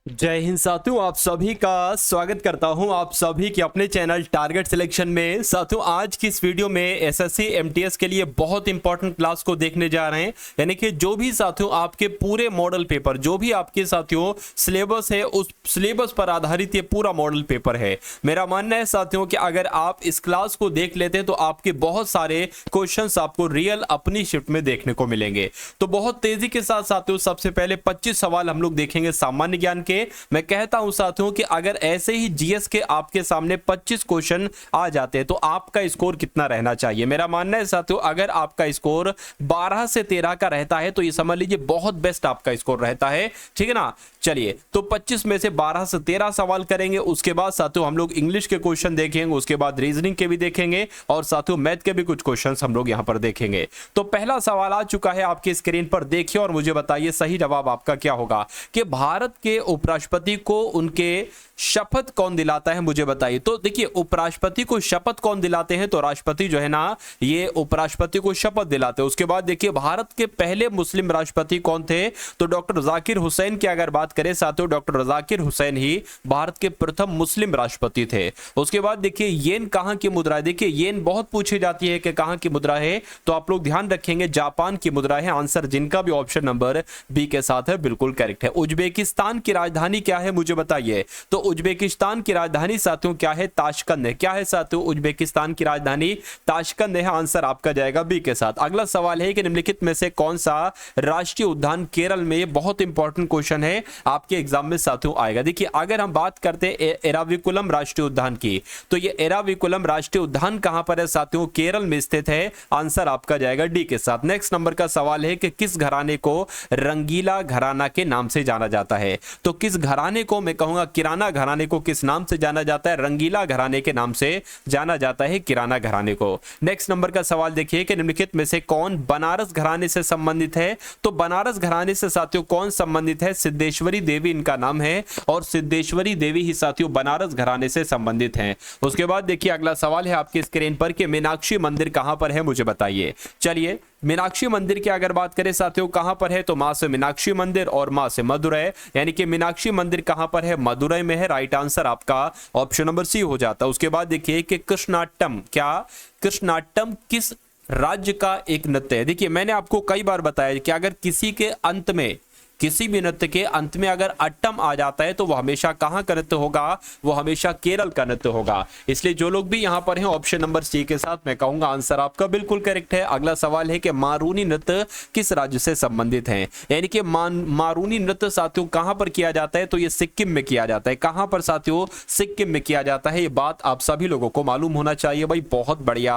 जय हिंद साथियों, आप सभी का स्वागत करता हूं आप सभी के अपने चैनल टारगेट सिलेक्शन में। साथियों, आज की इस वीडियो में एसएससी एमटीएस के लिए बहुत इंपॉर्टेंट क्लास को देखने जा रहे हैं। यानी कि जो भी साथियों आपके पूरे मॉडल पेपर, जो भी आपके साथियों सिलेबस है, उस सिलेबस पर आधारित ये पूरा मॉडल पेपर है। मेरा मानना है साथियों कि अगर आप इस क्लास को देख लेते हैं तो आपके बहुत सारे क्वेश्चंस आपको रियल अपनी शिफ्ट में देखने को मिलेंगे। तो बहुत तेजी के साथ साथियों सबसे पहले 25 सवाल हम लोग देखेंगे सामान्य ज्ञान के। मैं कहता हूं साथियों कि अगर ऐसे ही जीएस के आपके सामने 25 क्वेश्चन आ जाते हैं तो आपका स्कोर कितना रहना चाहिए। मेरा मानना है साथियों अगर आपका स्कोर 12 से 13 का रहता है तो ये समझ लीजिए बहुत बेस्ट आपका स्कोर रहता है। ठीक है ना। चलिए, तो 25 में से 12 से 13 सवाल करेंगे। उसके बाद साथियों हम लोग इंग्लिश के क्वेश्चन देखेंगे, उसके बाद रीजनिंग के भी देखेंगे और साथियों मैथ के भी कुछ क्वेश्चंस हम लोग यहां पर देखेंगे। तो पहला सवाल आ चुका है आपकी स्क्रीन पर, देखिए और मुझे बताइए सही जवाब आपका क्या होगा कि भारत के उपराष्ट्रपति को उनके शपथ कौन दिलाता है, मुझे बताइए। तो देखिए, उपराष्ट्रपति को शपथ कौन दिलाते हैं, तो राष्ट्रपति जो है ना ये उपराष्ट्रपति को शपथ दिलाते हैं। उसके बाद देखिए भारत के पहले मुस्लिम राष्ट्रपति कौन थे, तो डॉक्टर जाकिर हुसैन की अगर बात करें साथियों, डॉक्टर जाकिर हुसैन ही भारत के प्रथम मुस्लिम राष्ट्रपति थे। उसके बाद देखिए येन कहां की मुद्रा है, देखिए येन बहुत पूछी जाती है कि कहां की मुद्रा है, तो आप लोग ध्यान रखेंगे जापान की मुद्रा है आंसर, जिनका भी ऑप्शन नंबर बी के साथ है बिल्कुल करेक्ट है। उज्बेकिस्तान की राजधानी क्या है, मुझे बताइए। तो उज्बेकिस्तान की राजधानी साथियों क्या है, ताशकंद है। क्या है साथियों, उज्बेकिस्तान की राजधानी ताशकंद है, आंसर आपका जाएगा बी के साथ। अगला सवाल है कि निम्नलिखित में से कौन सा राष्ट्रीय उद्यान केरल में, ये बहुत इंपॉर्टेंट क्वेश्चन है आपके एग्जाम में साथियों आएगा। देखिए अगर हम बात करते हैं एराविकुलम राष्ट्रीय उद्यान की, तो ये एराविकुलम राष्ट्रीय उद्यान कहां पर है साथियों, केरल में स्थित है, आंसर आपका जाएगा डी के साथ। नेक्स्ट नंबर का सवाल है कि किस घराने को रंगीला घराना के नाम से जाना जाता है। तो किस घराने को, मैं कहूंगा किराना घराने को किस नाम से जाना जाता है, रंगीला घराने के नाम से जाना जाता है किराना घराने को। नेक्स्ट नंबर का सवाल देखिए कि निम्नलिखित में से कौन बनारस घराने से संबंधित है। तो बनारस घराने से साथियों कौन संबंधित है, सिद्धेश्वरी देवी इनका नाम है और सिद्धेश्वरी देवी ही साथियों बनारस घराने से संबंधित हैं। उसके बाद देखिए अगला सवाल है आपकी स्क्रीन पर कि मीनाक्षी मंदिर कहां पर है, मुझे बताइए। चलिए, मीनाक्षी मंदिर की अगर बात करें साथियों कहां पर है, तो मां से मीनाक्षी मंदिर और मां से मदुरै, यानी कि मीनाक्षी मंदिर कहां पर है, मदुरै में है, राइट आंसर आपका ऑप्शन नंबर सी हो जाता है। उसके बाद देखिए कि कृष्णाटम, क्या कृष्णाटम किस राज्य का एक नृत्य है। देखिए मैंने आपको कई बार बताया कि अगर किसी के अंत में, किसी भी नृत्य के अंत में अगर अट्टम आ जाता है तो वह हमेशा कहां का नृत्य होगा, वो हमेशा केरल का नृत्य होगा। इसलिए जो लोग भी यहां पर हैं ऑप्शन नंबर सी के साथ मैं कहूंगा आंसर आपका बिल्कुल करेक्ट है। अगला सवाल है कि मारूनी नृत्य किस राज्य से संबंधित है, यानी कि मारूनी नृत्य साथियों कहां पर किया जाता है, तो ये सिक्किम में किया जाता है। कहां पर साथियों, सिक्किम में किया जाता है। ये बात आप सभी लोगों को मालूम होना चाहिए भाई, बहुत बढ़िया,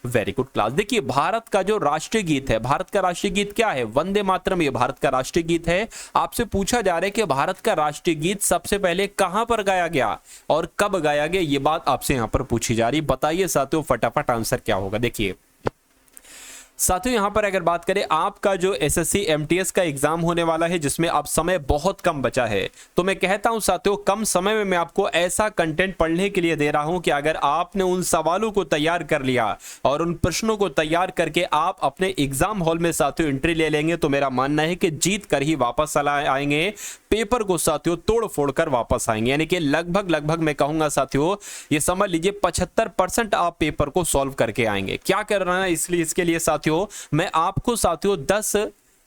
वेरी गुड क्लास। देखिए भारत का जो राष्ट्रीय गीत है, भारत का राष्ट्रीय गीत क्या है, वंदे मातरम, ये भारत का राष्ट्रीय गीत है। आपसे पूछा जा रहा है कि भारत का राष्ट्रीय गीत सबसे पहले कहां पर गाया गया और कब गाया गया, ये बात आपसे यहां पर पूछी जा रही है। बताइए साथियों फटाफट आंसर क्या होगा। देखिए साथियों यहां पर अगर बात करें आपका जो एसएससी एमटीएस का एग्जाम होने वाला है जिसमें अब समय बहुत कम बचा है, तो मैं कहता हूं साथियों कम समय में मैं आपको ऐसा कंटेंट पढ़ने के लिए दे रहा हूं कि अगर आपने उन सवालों को तैयार कर लिया और उन प्रश्नों को तैयार करके आप अपने एग्जाम हॉल में साथियों एंट्री ले लेंगे तो मेरा मानना है कि जीत कर ही वापस आएंगे, पेपर को साथियों तोड़ फोड़ कर वापस आएंगे। यानी कि लगभग मैं कहूंगा साथियों ये समझ लीजिए 75% आप पेपर को सॉल्व करके आएंगे। क्या करना है इसलिए, इसके लिए साथियों मैं आपको साथियों 10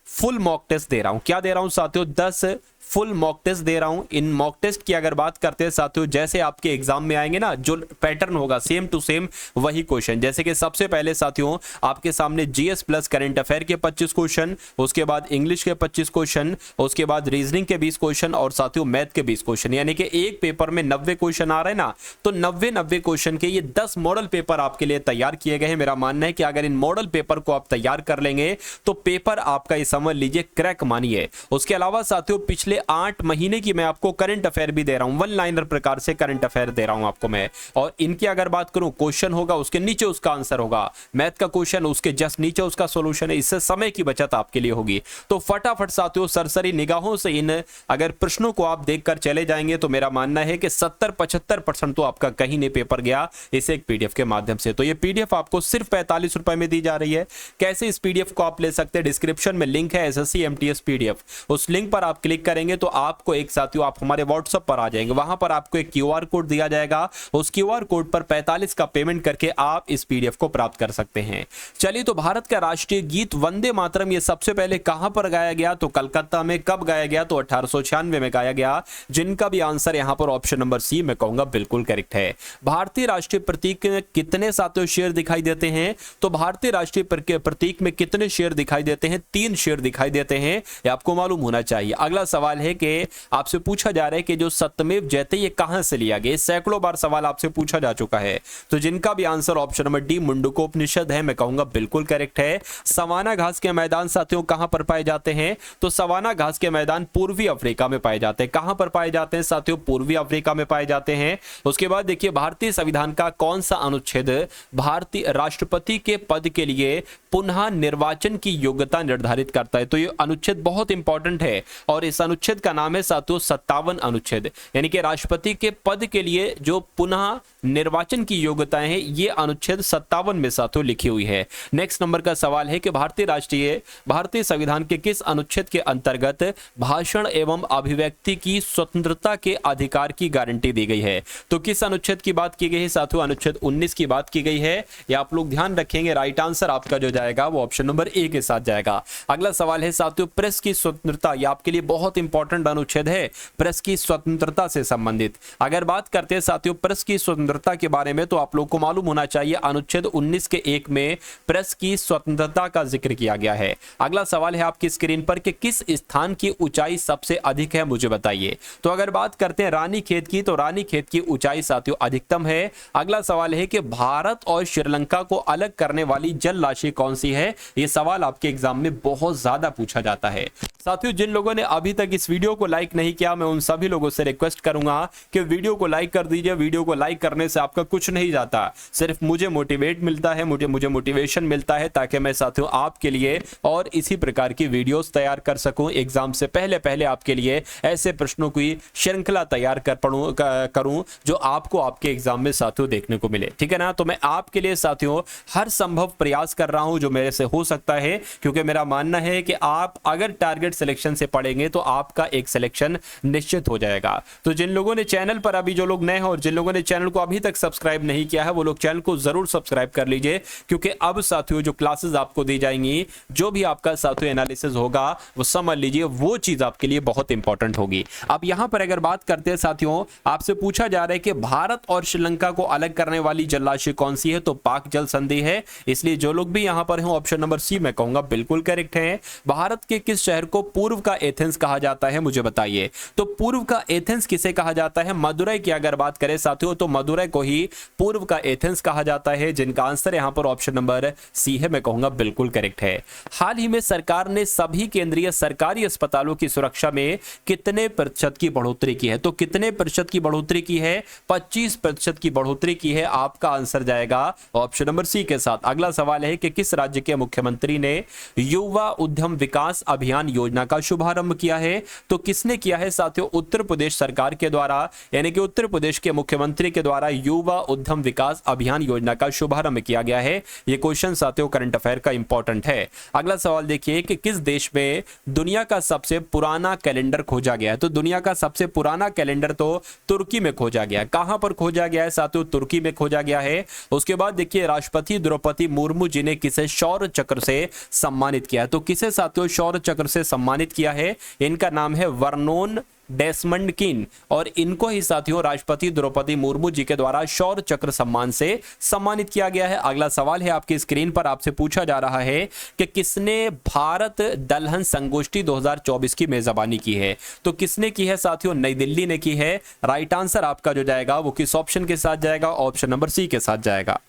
फुल मॉक टेस्ट दे रहा हूं। क्या दे रहा हूं साथियों, 10 फुल मॉक टेस्ट दे रहा हूं। इन मॉक टेस्ट की अगर बात करते हैं साथियों, जैसे आपके एग्जाम में आएंगे ना, जो पैटर्न होगा सेम टू सेम वही क्वेश्चन। जैसे कि सबसे पहले साथियों आपके सामने जीएस प्लस करंट अफेयर के 25 क्वेश्चन, उसके बाद इंग्लिश के 25 क्वेश्चन, उसके बाद रीजनिंग के 20 क्वेश्चन और साथियों मैथ के 20 क्वेश्चन। यानी कि एक पेपर में 90 क्वेश्चन आ रहे हैं ना, तो 90 क्वेश्चन के ये 10 मॉडल पेपर आपके लिए तैयार किए गए हैं। मेरा मानना है कि अगर इन मॉडल पेपर को आप तैयार कर लेंगे तो पेपर आपका ये समझ लीजिए क्रैक मानिए। उसके अलावा साथियों पिछले 8 महीने की मैं आपको करंट अफेयर भी दे रहा हूं, वन लाइनर प्रकार से करंट अफेयर दे रहा हूं आपको मैं। और इनकी अगर बात करूं, क्वेश्चन होगा उसके नीचे उसका आंसर होगा, मैथ का क्वेश्चन उसके जस्ट नीचे उसका सॉल्यूशन है। इससे समय की बचत आपके लिए होगी। तो फटाफट साथियों सरसरी निगाहों से इन अगर प्रश्नों को आप देखकर चले जाएंगे तो मेरा मानना है कि 70-75% तो आपका कहीं नहीं पेपर गया इस एक पीडीएफ के माध्यम से। तो ये पीडीएफ आपको सिर्फ 45 रुपए में दी जा रही है। कैसे इस पीडीएफ को आप ले सकते हैं, डिस्क्रिप्शन में लिंक है एसएससी एमटीएस पीडीएफ, उस लिंक पर आप क्लिक करेंगे करेंगे तो आपको एक साथियों आप हमारे व्हाट्सएप पर आ जाएंगे, वहां पर आपको एक क्यूआर कोड दिया जाएगा, उस क्यूआर कोड पर 45 का पेमेंट करके आप इस पीडीएफ को प्राप्त कर सकते हैं। चलिए, तो भारत का राष्ट्रीय गीत वंदे मातरम ये सबसे पहले कहां पर गाया गया, तो कलकत्ता में। कब गाया गया, तो 1896 में गाया गया, जिनका भी आंसर यहां पर ऑप्शन नंबर सी मैं कहूंगा बिल्कुल करेक्ट है। भारतीय राष्ट्रीय प्रतीक में कितने साथियों शेर दिखाई देते हैं, तो भारतीय राष्ट्रीय प्रतीक में कितने शेर दिखाई देते हैं, 3 शेर दिखाई देते हैं, ये आपको मालूम होना चाहिए। अगला सवाल है कि आपसे पूछा जा रहा है कि जो सत्यमेव जयते ये कहां से लिया गया, सैकड़ों बार सवाल आपसे पूछा जा चुका है, तो जिनका भी answer option number D Mundakopanishad है मैं कहूंगा बिल्कुल करेक्ट है। सवाना घास के मैदान साथियों कहां पर पाए जाते हैं, तो सवाना घास के मैदान पूर्वी अफ्रीका में पाए जाते हैं। कहां पर पाए जाते हैं साथियों, पूर्वी अफ्रीका में पाए जाते हैं। उसके बाद देखिए, भारतीय संविधान का कौन सा अनुच्छेद भारतीय राष्ट्रपति के पद के लिए पुनः निर्वाचन की योग्यता निर्धारित करता है, तो ये अनुच्छेद बहुत इंपॉर्टेंट है और इस अनुच्छेद का नाम है साथियों 57 अनुच्छेद, यानी कि राष्ट्रपति के पद के लिए जो पुनः निर्वाचन की योग्यताएं हैं ये अनुच्छेद 57 में साथियों लिखी हुई है। नेक्स्ट नंबर का सवाल है कि भारतीय संविधान के किस अनुच्छेद के अंतर्गत भाषण एवं अभिव्यक्ति की स्वतंत्रता के अधिकार की गारंटी दी गई है, तो किस अनुच्छेद की बात की गई है साथियों, अनुच्छेद 19 की बात की गई है। या आप लोग ध्यान रखेंगे, राइट आंसर आपका जो जाएगा वो ऑप्शन नंबर ए के साथ जाएगा। अगला सवाल है साथियों प्रेस की स्वतंत्रता, ये आपके लिए बहुत इंपॉर्टेंट अनुच्छेद है, प्रेस की स्वतंत्रता से संबंधित। अगर बात करते हैं साथियों प्रेस की स्वतंत्रता के बारे में, तो आप लोग को मालूम होना चाहिए अनुच्छेद 19 के 1 में प्रेस की स्वतंत्रता का जिक्र किया गया है। अगला सवाल है आपकी स्क्रीन पर कि किस स्थान की ऊंचाई सबसे अधिक है, मुझे बताइए। तो अगर बात करते हैं रानीखेत की, तो रानीखेत की ऊंचाई साथियों अधिकतम है। अगला सवाल है कि भारत और श्रीलंका को अलग करने वाली जल राशि कौन सी है, यह सवाल आपके एग्जाम में बहुत ज्यादा पूछा जाता है। साथियों, जिन लोगों ने अभी तक इस वीडियो को लाइक नहीं किया, मैं उन सभी लोगों से रिक्वेस्ट करूंगा कि वीडियो को लाइक कर दीजिए। वीडियो को लाइक करने से आपका कुछ नहीं जाता, सिर्फ मुझे मोटिवेट मिलता है, मुझे मोटिवेशन मिलता है, ताकि मैं साथियों आपके लिए और इसी प्रकार की वीडियोस तैयार कर सकूं। एग्जाम से पहले आपके लिए ऐसे प्रश्नों की श्रृंखला तैयार करूं जो आपको आपके एग्जाम में साथियों देखने को मिले, ठीक है ना। तो मैं आपके लिए साथियों हर संभव प्रयास कर रहा हूं जो मेरे से हो सकता है, क्योंकि मेरा मानना है कि आप अगर टारगेट सिलेक्शन से पढ़ेंगे तो आपका एक सिलेक्शन निश्चित हो जाएगा। तो जिन लोगों ने चैनल पर अभी जो लोग नए हैं और जिन लोगों ने चैनल को अभी तक सब्सक्राइब नहीं किया है, वो लोग चैनल को जरूर सब्सक्राइब कर लीजिए, क्योंकि अब साथियों जो क्लासेस आपको दी जाएंगी, जो भी आपका साथियों एनालिसिस होगा, वो समझ लीजिए वो चीज आपके लिए बहुत इंपॉर्टेंट होगी। अब यहां पर अगर बात करते हैं साथियों, आपसे पूछा जा रहा है कि भारत और श्रीलंका को अलग करने वाली जलराशि कौन सी है, तो पाक जल संधि है। इसलिए जो लोग भी यहां पर हैं ऑप्शन नंबर सी मैं कहूंगा बिल्कुल करेक्ट है। भारत के किस शहर को पूर्व का एथेंस कहा जाता है, मुझे बताइए। तो पूर्व का एथेंस किसे कहा जाता है, मदुरै की अगर बात करें साथियों, तो मदुरै को ही पूर्व का एथेंस कहा जाता है, जिनका आंसर यहां पर ऑप्शन नंबर सी है, मैं कहूंगा बिल्कुल करेक्ट है। हाल ही में सरकार ने सभी केंद्रीय सरकारी अस्पतालों की सुरक्षा में कितने प्रतिशत की बढ़ोतरी की है, तो कितने प्रतिशत की बढ़ोतरी की है, 25% की बढ़ोतरी की है। आपका आंसर जाएगा ऑप्शन नंबर सी के साथ। अगला सवाल है कि किस राज्य के मुख्यमंत्री ने युवा उद्यम विकास अभियान योजना का शुभारंभ किया है, तो किसने किया है साथियों, उत्तर प्रदेश सरकार के द्वारा, यानी कि उत्तर प्रदेश के मुख्यमंत्री के द्वारा युवा उद्यम विकास अभियान योजना का शुभारंभ किया गया है। यह क्वेश्चन साथियों करंट अफेयर का इंपॉर्टेंट है। अगला सवाल देखिए कि किस देश में दुनिया का सबसे पुराना कैलेंडर खोजा गया है, तो दुनिया का सबसे पुराना कैलेंडर तो तुर्की में खोजा गया है। कहां पर खोजा गया है साथियों, तुर्की में खोजा गया है। उसके बाद देखिए राष्ट्रपति द्रौपदी मुर्मू जी ने किसे शौर्य चक्र से सम्मानित किया है, तो किसे साथियों शौर्य चक्र से सम्मानित किया है, इनका नाम है वर्नोन डेसमंड किन, और इनको ही साथियों राष्ट्रपति द्रौपदी मुर्मू जी के द्वारा शौर्य चक्र सम्मान से सम्मानित किया गया है। अगला सवाल है आपकी स्क्रीन पर, आपसे पूछा जा रहा है कि किसने भारत दलहन संगोष्ठी 2024 की मेजबानी की है, तो किसने की है साथियों, नई दिल्ली ने की है। राइट आंसर आपका जो जाएगा वो किस ऑप्शन के साथ जाएगा, ऑप्शन नंबर सी के साथ जाएगा।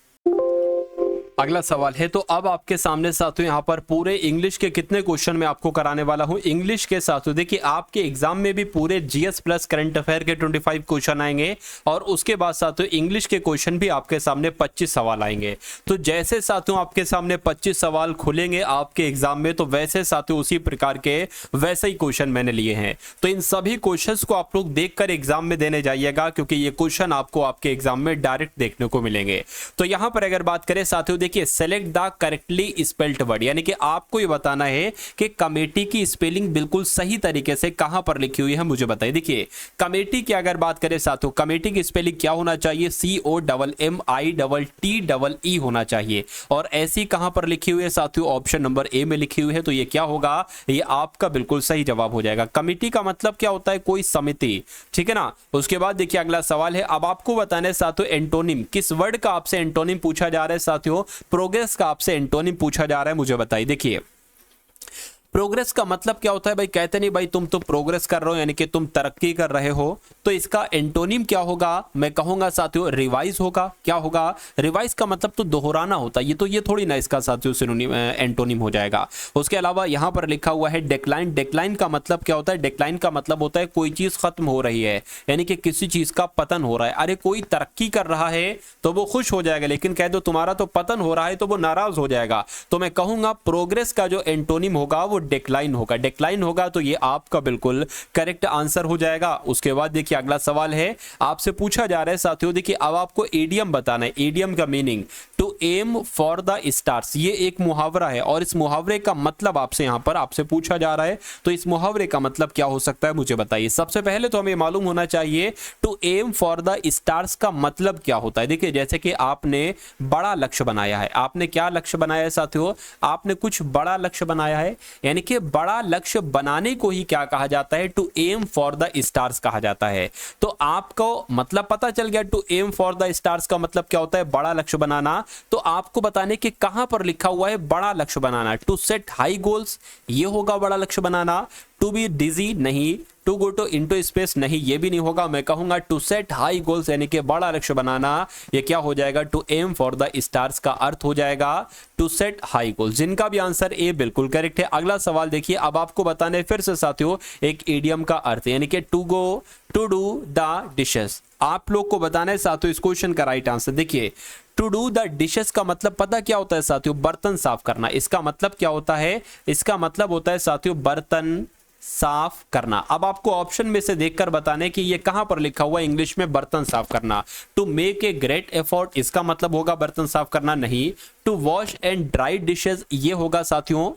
अगला सवाल है, तो अब आपके सामने साथियों यहाँ पर पूरे इंग्लिश के कितने क्वेश्चन मैं आपको कराने वाला हूँ इंग्लिश के साथियों। देखिए आपके एग्जाम में भी पूरे जीएस प्लस करंट अफेयर के 25 क्वेश्चन आएंगे, और उसके बाद साथियों इंग्लिश के क्वेश्चन भी आपके सामने 25 सवाल आएंगे। तो जैसे साथियों आपके सामने 25 सवाल खुलेंगे आपके एग्जाम में, तो वैसे साथियों उसी प्रकार के वैसे ही क्वेश्चन मैंने लिए हैं। तो इन सभी क्वेश्चन को आप लोग देखकर एग्जाम में देने जाइएगा, क्योंकि ये क्वेश्चन आपको आपके एग्जाम में डायरेक्ट देखने को मिलेंगे। तो यहाँ पर अगर बात करें साथियों देखिए select the correctly spelled word, यानी कि आपको ये बताना है कि कमेटी की स्पेलिंग बिल्कुल सही तरीके से कहां पर लिखी हुई है, मुझे बताइए। देखिए कमेटी की अगर बात करें साथियों, कमेटी की स्पेलिंग क्या होना चाहिए, COMMITTEE होना चाहिए। और ऐसी कहां पर लिखी हुई है साथियों, ऑप्शन नंबर ए में लिखी हुई है। तो ये क्या होगा, ये आपका बिल्कुल सही जवाब हो जाएगा। कमेटी का मतलब क्या होता है, कोई समिति, ठीक है ना। उसके बाद देखिए अगला सवाल है, अब आपको बताना है साथियों एंटोनिम, किस वर्ड का आपसे एंटोनिम पूछा जा रहा है साथियों, प्रोग्रेस का आपसे एंटोनिम पूछा जा रहा है, मुझे बताइए। देखिए प्रोग्रेस का मतलब क्या होता है भाई, कहते नहीं भाई तुम तो प्रोग्रेस कर रहे हो, यानी कि तुम तरक्की कर रहे हो, तो इसका एंटोनिम क्या होगा, मैं कहूंगा साथियों रिवाइज होगा। क्या होगा, रिवाइज का मतलब तो दोहराना होता है, ये थोड़ी ना इसका साथियों सिनोनिम एंटोनिम हो जाएगा। उसके अलावा यहां पर लिखा हुआ है डेक्लाइन, डेक्लाइन का मतलब क्या होता है, डेक्लाइन का मतलब होता है कोई चीज खत्म हो रही है, यानी कि किसी चीज का पतन हो रहा है। अरे कोई तरक्की कर रहा है तो वो खुश हो जाएगा, लेकिन कह दो तुम्हारा तो पतन हो रहा है तो वो नाराज हो जाएगा। तो मैं कहूंगा प्रोग्रेस का जो एंटोनिम होगा वो डेक्लाइन होगा, डेक्लाइन होगा। तो ये आपका बिल्कुल करेक्ट आंसर हो जाएगा। उसके बाद देखिए अगला सवाल है, आपसे पूछा जा रहा है साथियों, देखिए अब आपको एडियम बताना है, एडियम का meaning to aim for the stars, ये एक मुहावरा है और इस मुहावरे का मतलब आपसे यहां पर आपसे पूछा जा रहा है। तो इस मुहावरे का मतलब क्या हो सकता है, मुझे बताइए। सबसे पहले तो हमें मालूम होना चाहिए to aim for the stars का मतलब क्या होता है। देखिए जैसे कि आपने बड़ा लक्ष्य बनाया है, आपने क्या लक्ष्य बनाया है साथियों, आपने कुछ बड़ा लक्ष्य बनाया है, यानी कि बड़ा लक्ष्य बनाने को ही क्या कहा जाता है, to aim for the stars कहा जाता है। तो आपको मतलब पता चल गया, to aim for the stars का मतलब क्या होता है, बड़ा लक्ष्य बनाना। तो आपको बताने कि कहां पर लिखा हुआ है बड़ा लक्ष्य बनाना, टू सेट हाई गोल्स, ये होगा बड़ा लक्ष्य बनाना। टू बी डिजी नहीं, to go to into space नहीं, ये भी नहीं होगा। मैं कहूंगा टू सेट हाई गोल्स, यानी कि बड़ा लक्ष्य बनाना, ये क्या हो जाएगा, to aim for the stars का अर्थ हो जाएगा टू सेट हाई गोल्स, जिनका भी आंसर ए बिल्कुल करेक्ट है। अगला सवाल देखिए, अब आपको बताने फिर से साथियों एक इडियम का अर्थ, यानी कि to go to do the dishes, आप लोग को बताना है साथियों इस क्वेश्चन का राइट आंसर। देखिए टू डू द डिशेस का मतलब पता क्या होता है साथियों, बर्तन साफ करना। इसका मतलब क्या होता है, इसका मतलब होता है साथियों बर्तन साफ करना। अब आपको ऑप्शन में से देखकर बताने कि ये कहां पर लिखा हुआ है इंग्लिश में बर्तन साफ करना। To make a great effort, इसका मतलब होगा बर्तन साफ करना नहीं। To wash and dry dishes, ये होगा साथियों,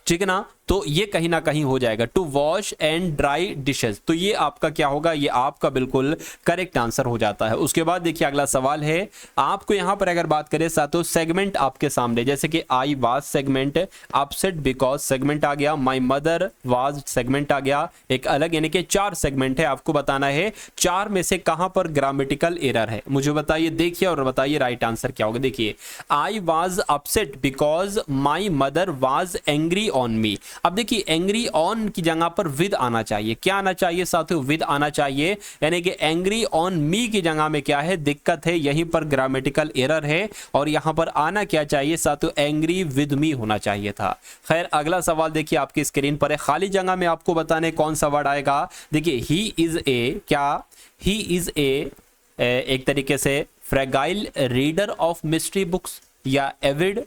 ठीक है ना, तो ये कहीं ना कहीं हो जाएगा to wash and dry dishes. तो ये आपका क्या होगा, ये आपका बिल्कुल करेक्ट आंसर हो जाता है। उसके बाद देखिए अगला सवाल है, आपको यहां पर अगर बात करें साथियों सेगमेंट आपके सामने, जैसे कि I was segment, upset because segment आ गया, माई मदर वाज सेगमेंट आ गया, एक अलग, यानी कि 4 सेगमेंट है। आपको बताना है 4 में से कहां पर ग्रामेटिकल एरर है, मुझे बताइए। देखिए और बताइए राइट आंसर क्या होगा। देखिए I was upset because my mother was angry on me. अब देखिए एंग्री ऑन की जगह पर विद आना चाहिए, क्या आना चाहिए साथियों, विद आना चाहिए, यानी कि एंग्री ऑन मी की जगह में क्या है, दिक्कत है, यहीं पर ग्रामेटिकल एरर है। और यहां पर आना क्या चाहिए साथियों, एंग्री विद मी होना चाहिए था। खैर अगला सवाल देखिए आपकी स्क्रीन पर है, खाली जगह में आपको बताने कौन सा वर्ड आएगा। देखिए ही इज ए, क्या ही इज ए एक तरीके से fragile reader of mystery books, या एविड,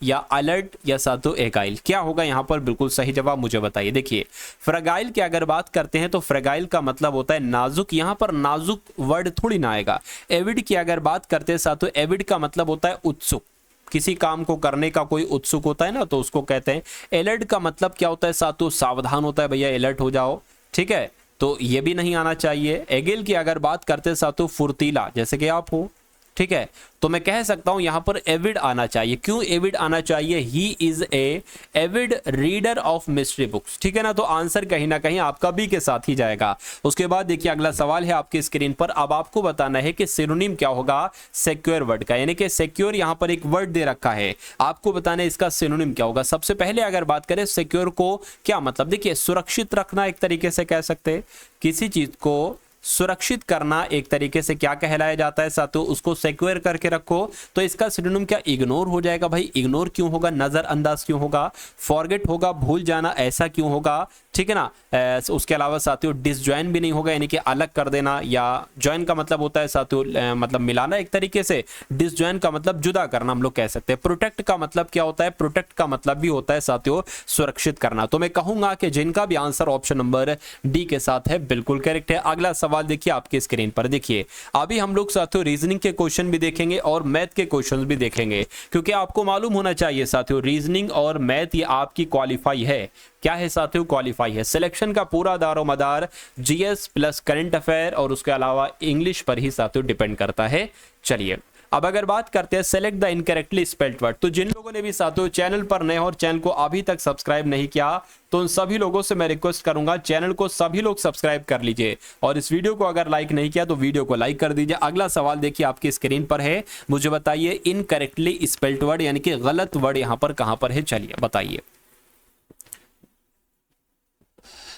या अलर्ट, या साथियों एगाइल, क्या होगा यहां पर बिल्कुल सही जवाब, मुझे बताइए। देखिए फ्रेगाइल की अगर बात करते हैं तो फ्रेगाइल का मतलब होता है नाजुक, यहां पर नाजुक वर्ड थोड़ी ना आएगा। एविड की अगर बात करते हैं साथियों, एविड का मतलब होता है उत्सुक, किसी काम को करने का कोई उत्सुक होता है ना, तो उसको कहते हैं। अलर्ट का मतलब क्या होता है साथियों, सावधान होता है, भैया अलर्ट हो जाओ, ठीक है, तो ये भी नहीं आना चाहिए। एगिल की अगर बात करते हैं साथियों फुर्तीला, जैसे कि आप हो, ठीक है, तो मैं कह सकता हूं यहां पर एविड आना चाहिए। क्यों एविड आना चाहिए, he is a Avid reader of mystery books, ठीक है ना, तो आंसर कहीं ना कहीं आपका बी के साथ ही जाएगा। उसके बाद देखिए अगला सवाल है आपकी स्क्रीन पर, अब आपको बताना है कि सिनोनिम क्या होगा सिक्योर वर्ड का, यानी कि सिक्योर यहां पर एक वर्ड दे रखा है, आपको बताना है इसका सिनोनिम क्या होगा। सबसे पहले अगर बात करें सिक्योर को क्या मतलब, देखिए सुरक्षित रखना एक तरीके से कह सकते हैं, किसी चीज को सुरक्षित करना एक तरीके से क्या कहलाया जाता है साथियों, उसको सिक्योर करके रखो। तो इसका सिनोनिम क्या इग्नोर हो जाएगा। भाई इग्नोर क्यों होगा, नजरअंदाज क्यों होगा, फॉरगेट होगा, भूल जाना, ऐसा क्यों होगा, ठीक है ना। उसके अलावा साथियों डिसजॉइन भी नहीं होगा, यानी कि अलग कर देना, या जॉइन का मतलब होता है साथियों मतलब मिलाना एक तरीके से, डिसजॉइन का मतलब जुदा करना हम लोग कह सकते हैं। प्रोटेक्ट का मतलब क्या होता है, प्रोटेक्ट का मतलब भी होता है साथियों सुरक्षित करना। तो मैं कहूंगा कि जिनका भी आंसर ऑप्शन नंबर डी के साथ है बिल्कुल करेक्ट है। अगला सवाल देखिए आपके स्क्रीन पर। देखिए अभी हम लोग साथियों रीजनिंग के क्वेश्चन भी देखेंगे और मैथ के क्वेश्चन भी देखेंगे, क्योंकि आपको मालूम होना चाहिए साथियों रीजनिंग और मैथ ये आपकी क्वालिफाई है। क्या है साथियों? क्वालिफाई है। सिलेक्शन का पूरा दारोमदार जीएस प्लस करंट अफेयर और उसके अलावा इंग्लिश पर ही साथियों डिपेंड करता है। चलिए अब अगर बात करते हैं select the incorrectly spelled word, तो जिन लोगों ने भी साथियों चैनल पर नए और चैनल को अभी तक सब्सक्राइब नहीं किया तो उन सभी लोगों से मैं रिक्वेस्ट करूंगा चैनल को सभी लोग सब्सक्राइब कर लीजिए, और इस वीडियो को अगर लाइक नहीं किया तो वीडियो को लाइक कर दीजिए। अगला सवाल देखिए आपकी स्क्रीन पर है, मुझे बताइए इनकरेक्टली स्पेल्ड वर्ड यानी कि गलत वर्ड यहां पर कहां पर है, चलिए बताइए।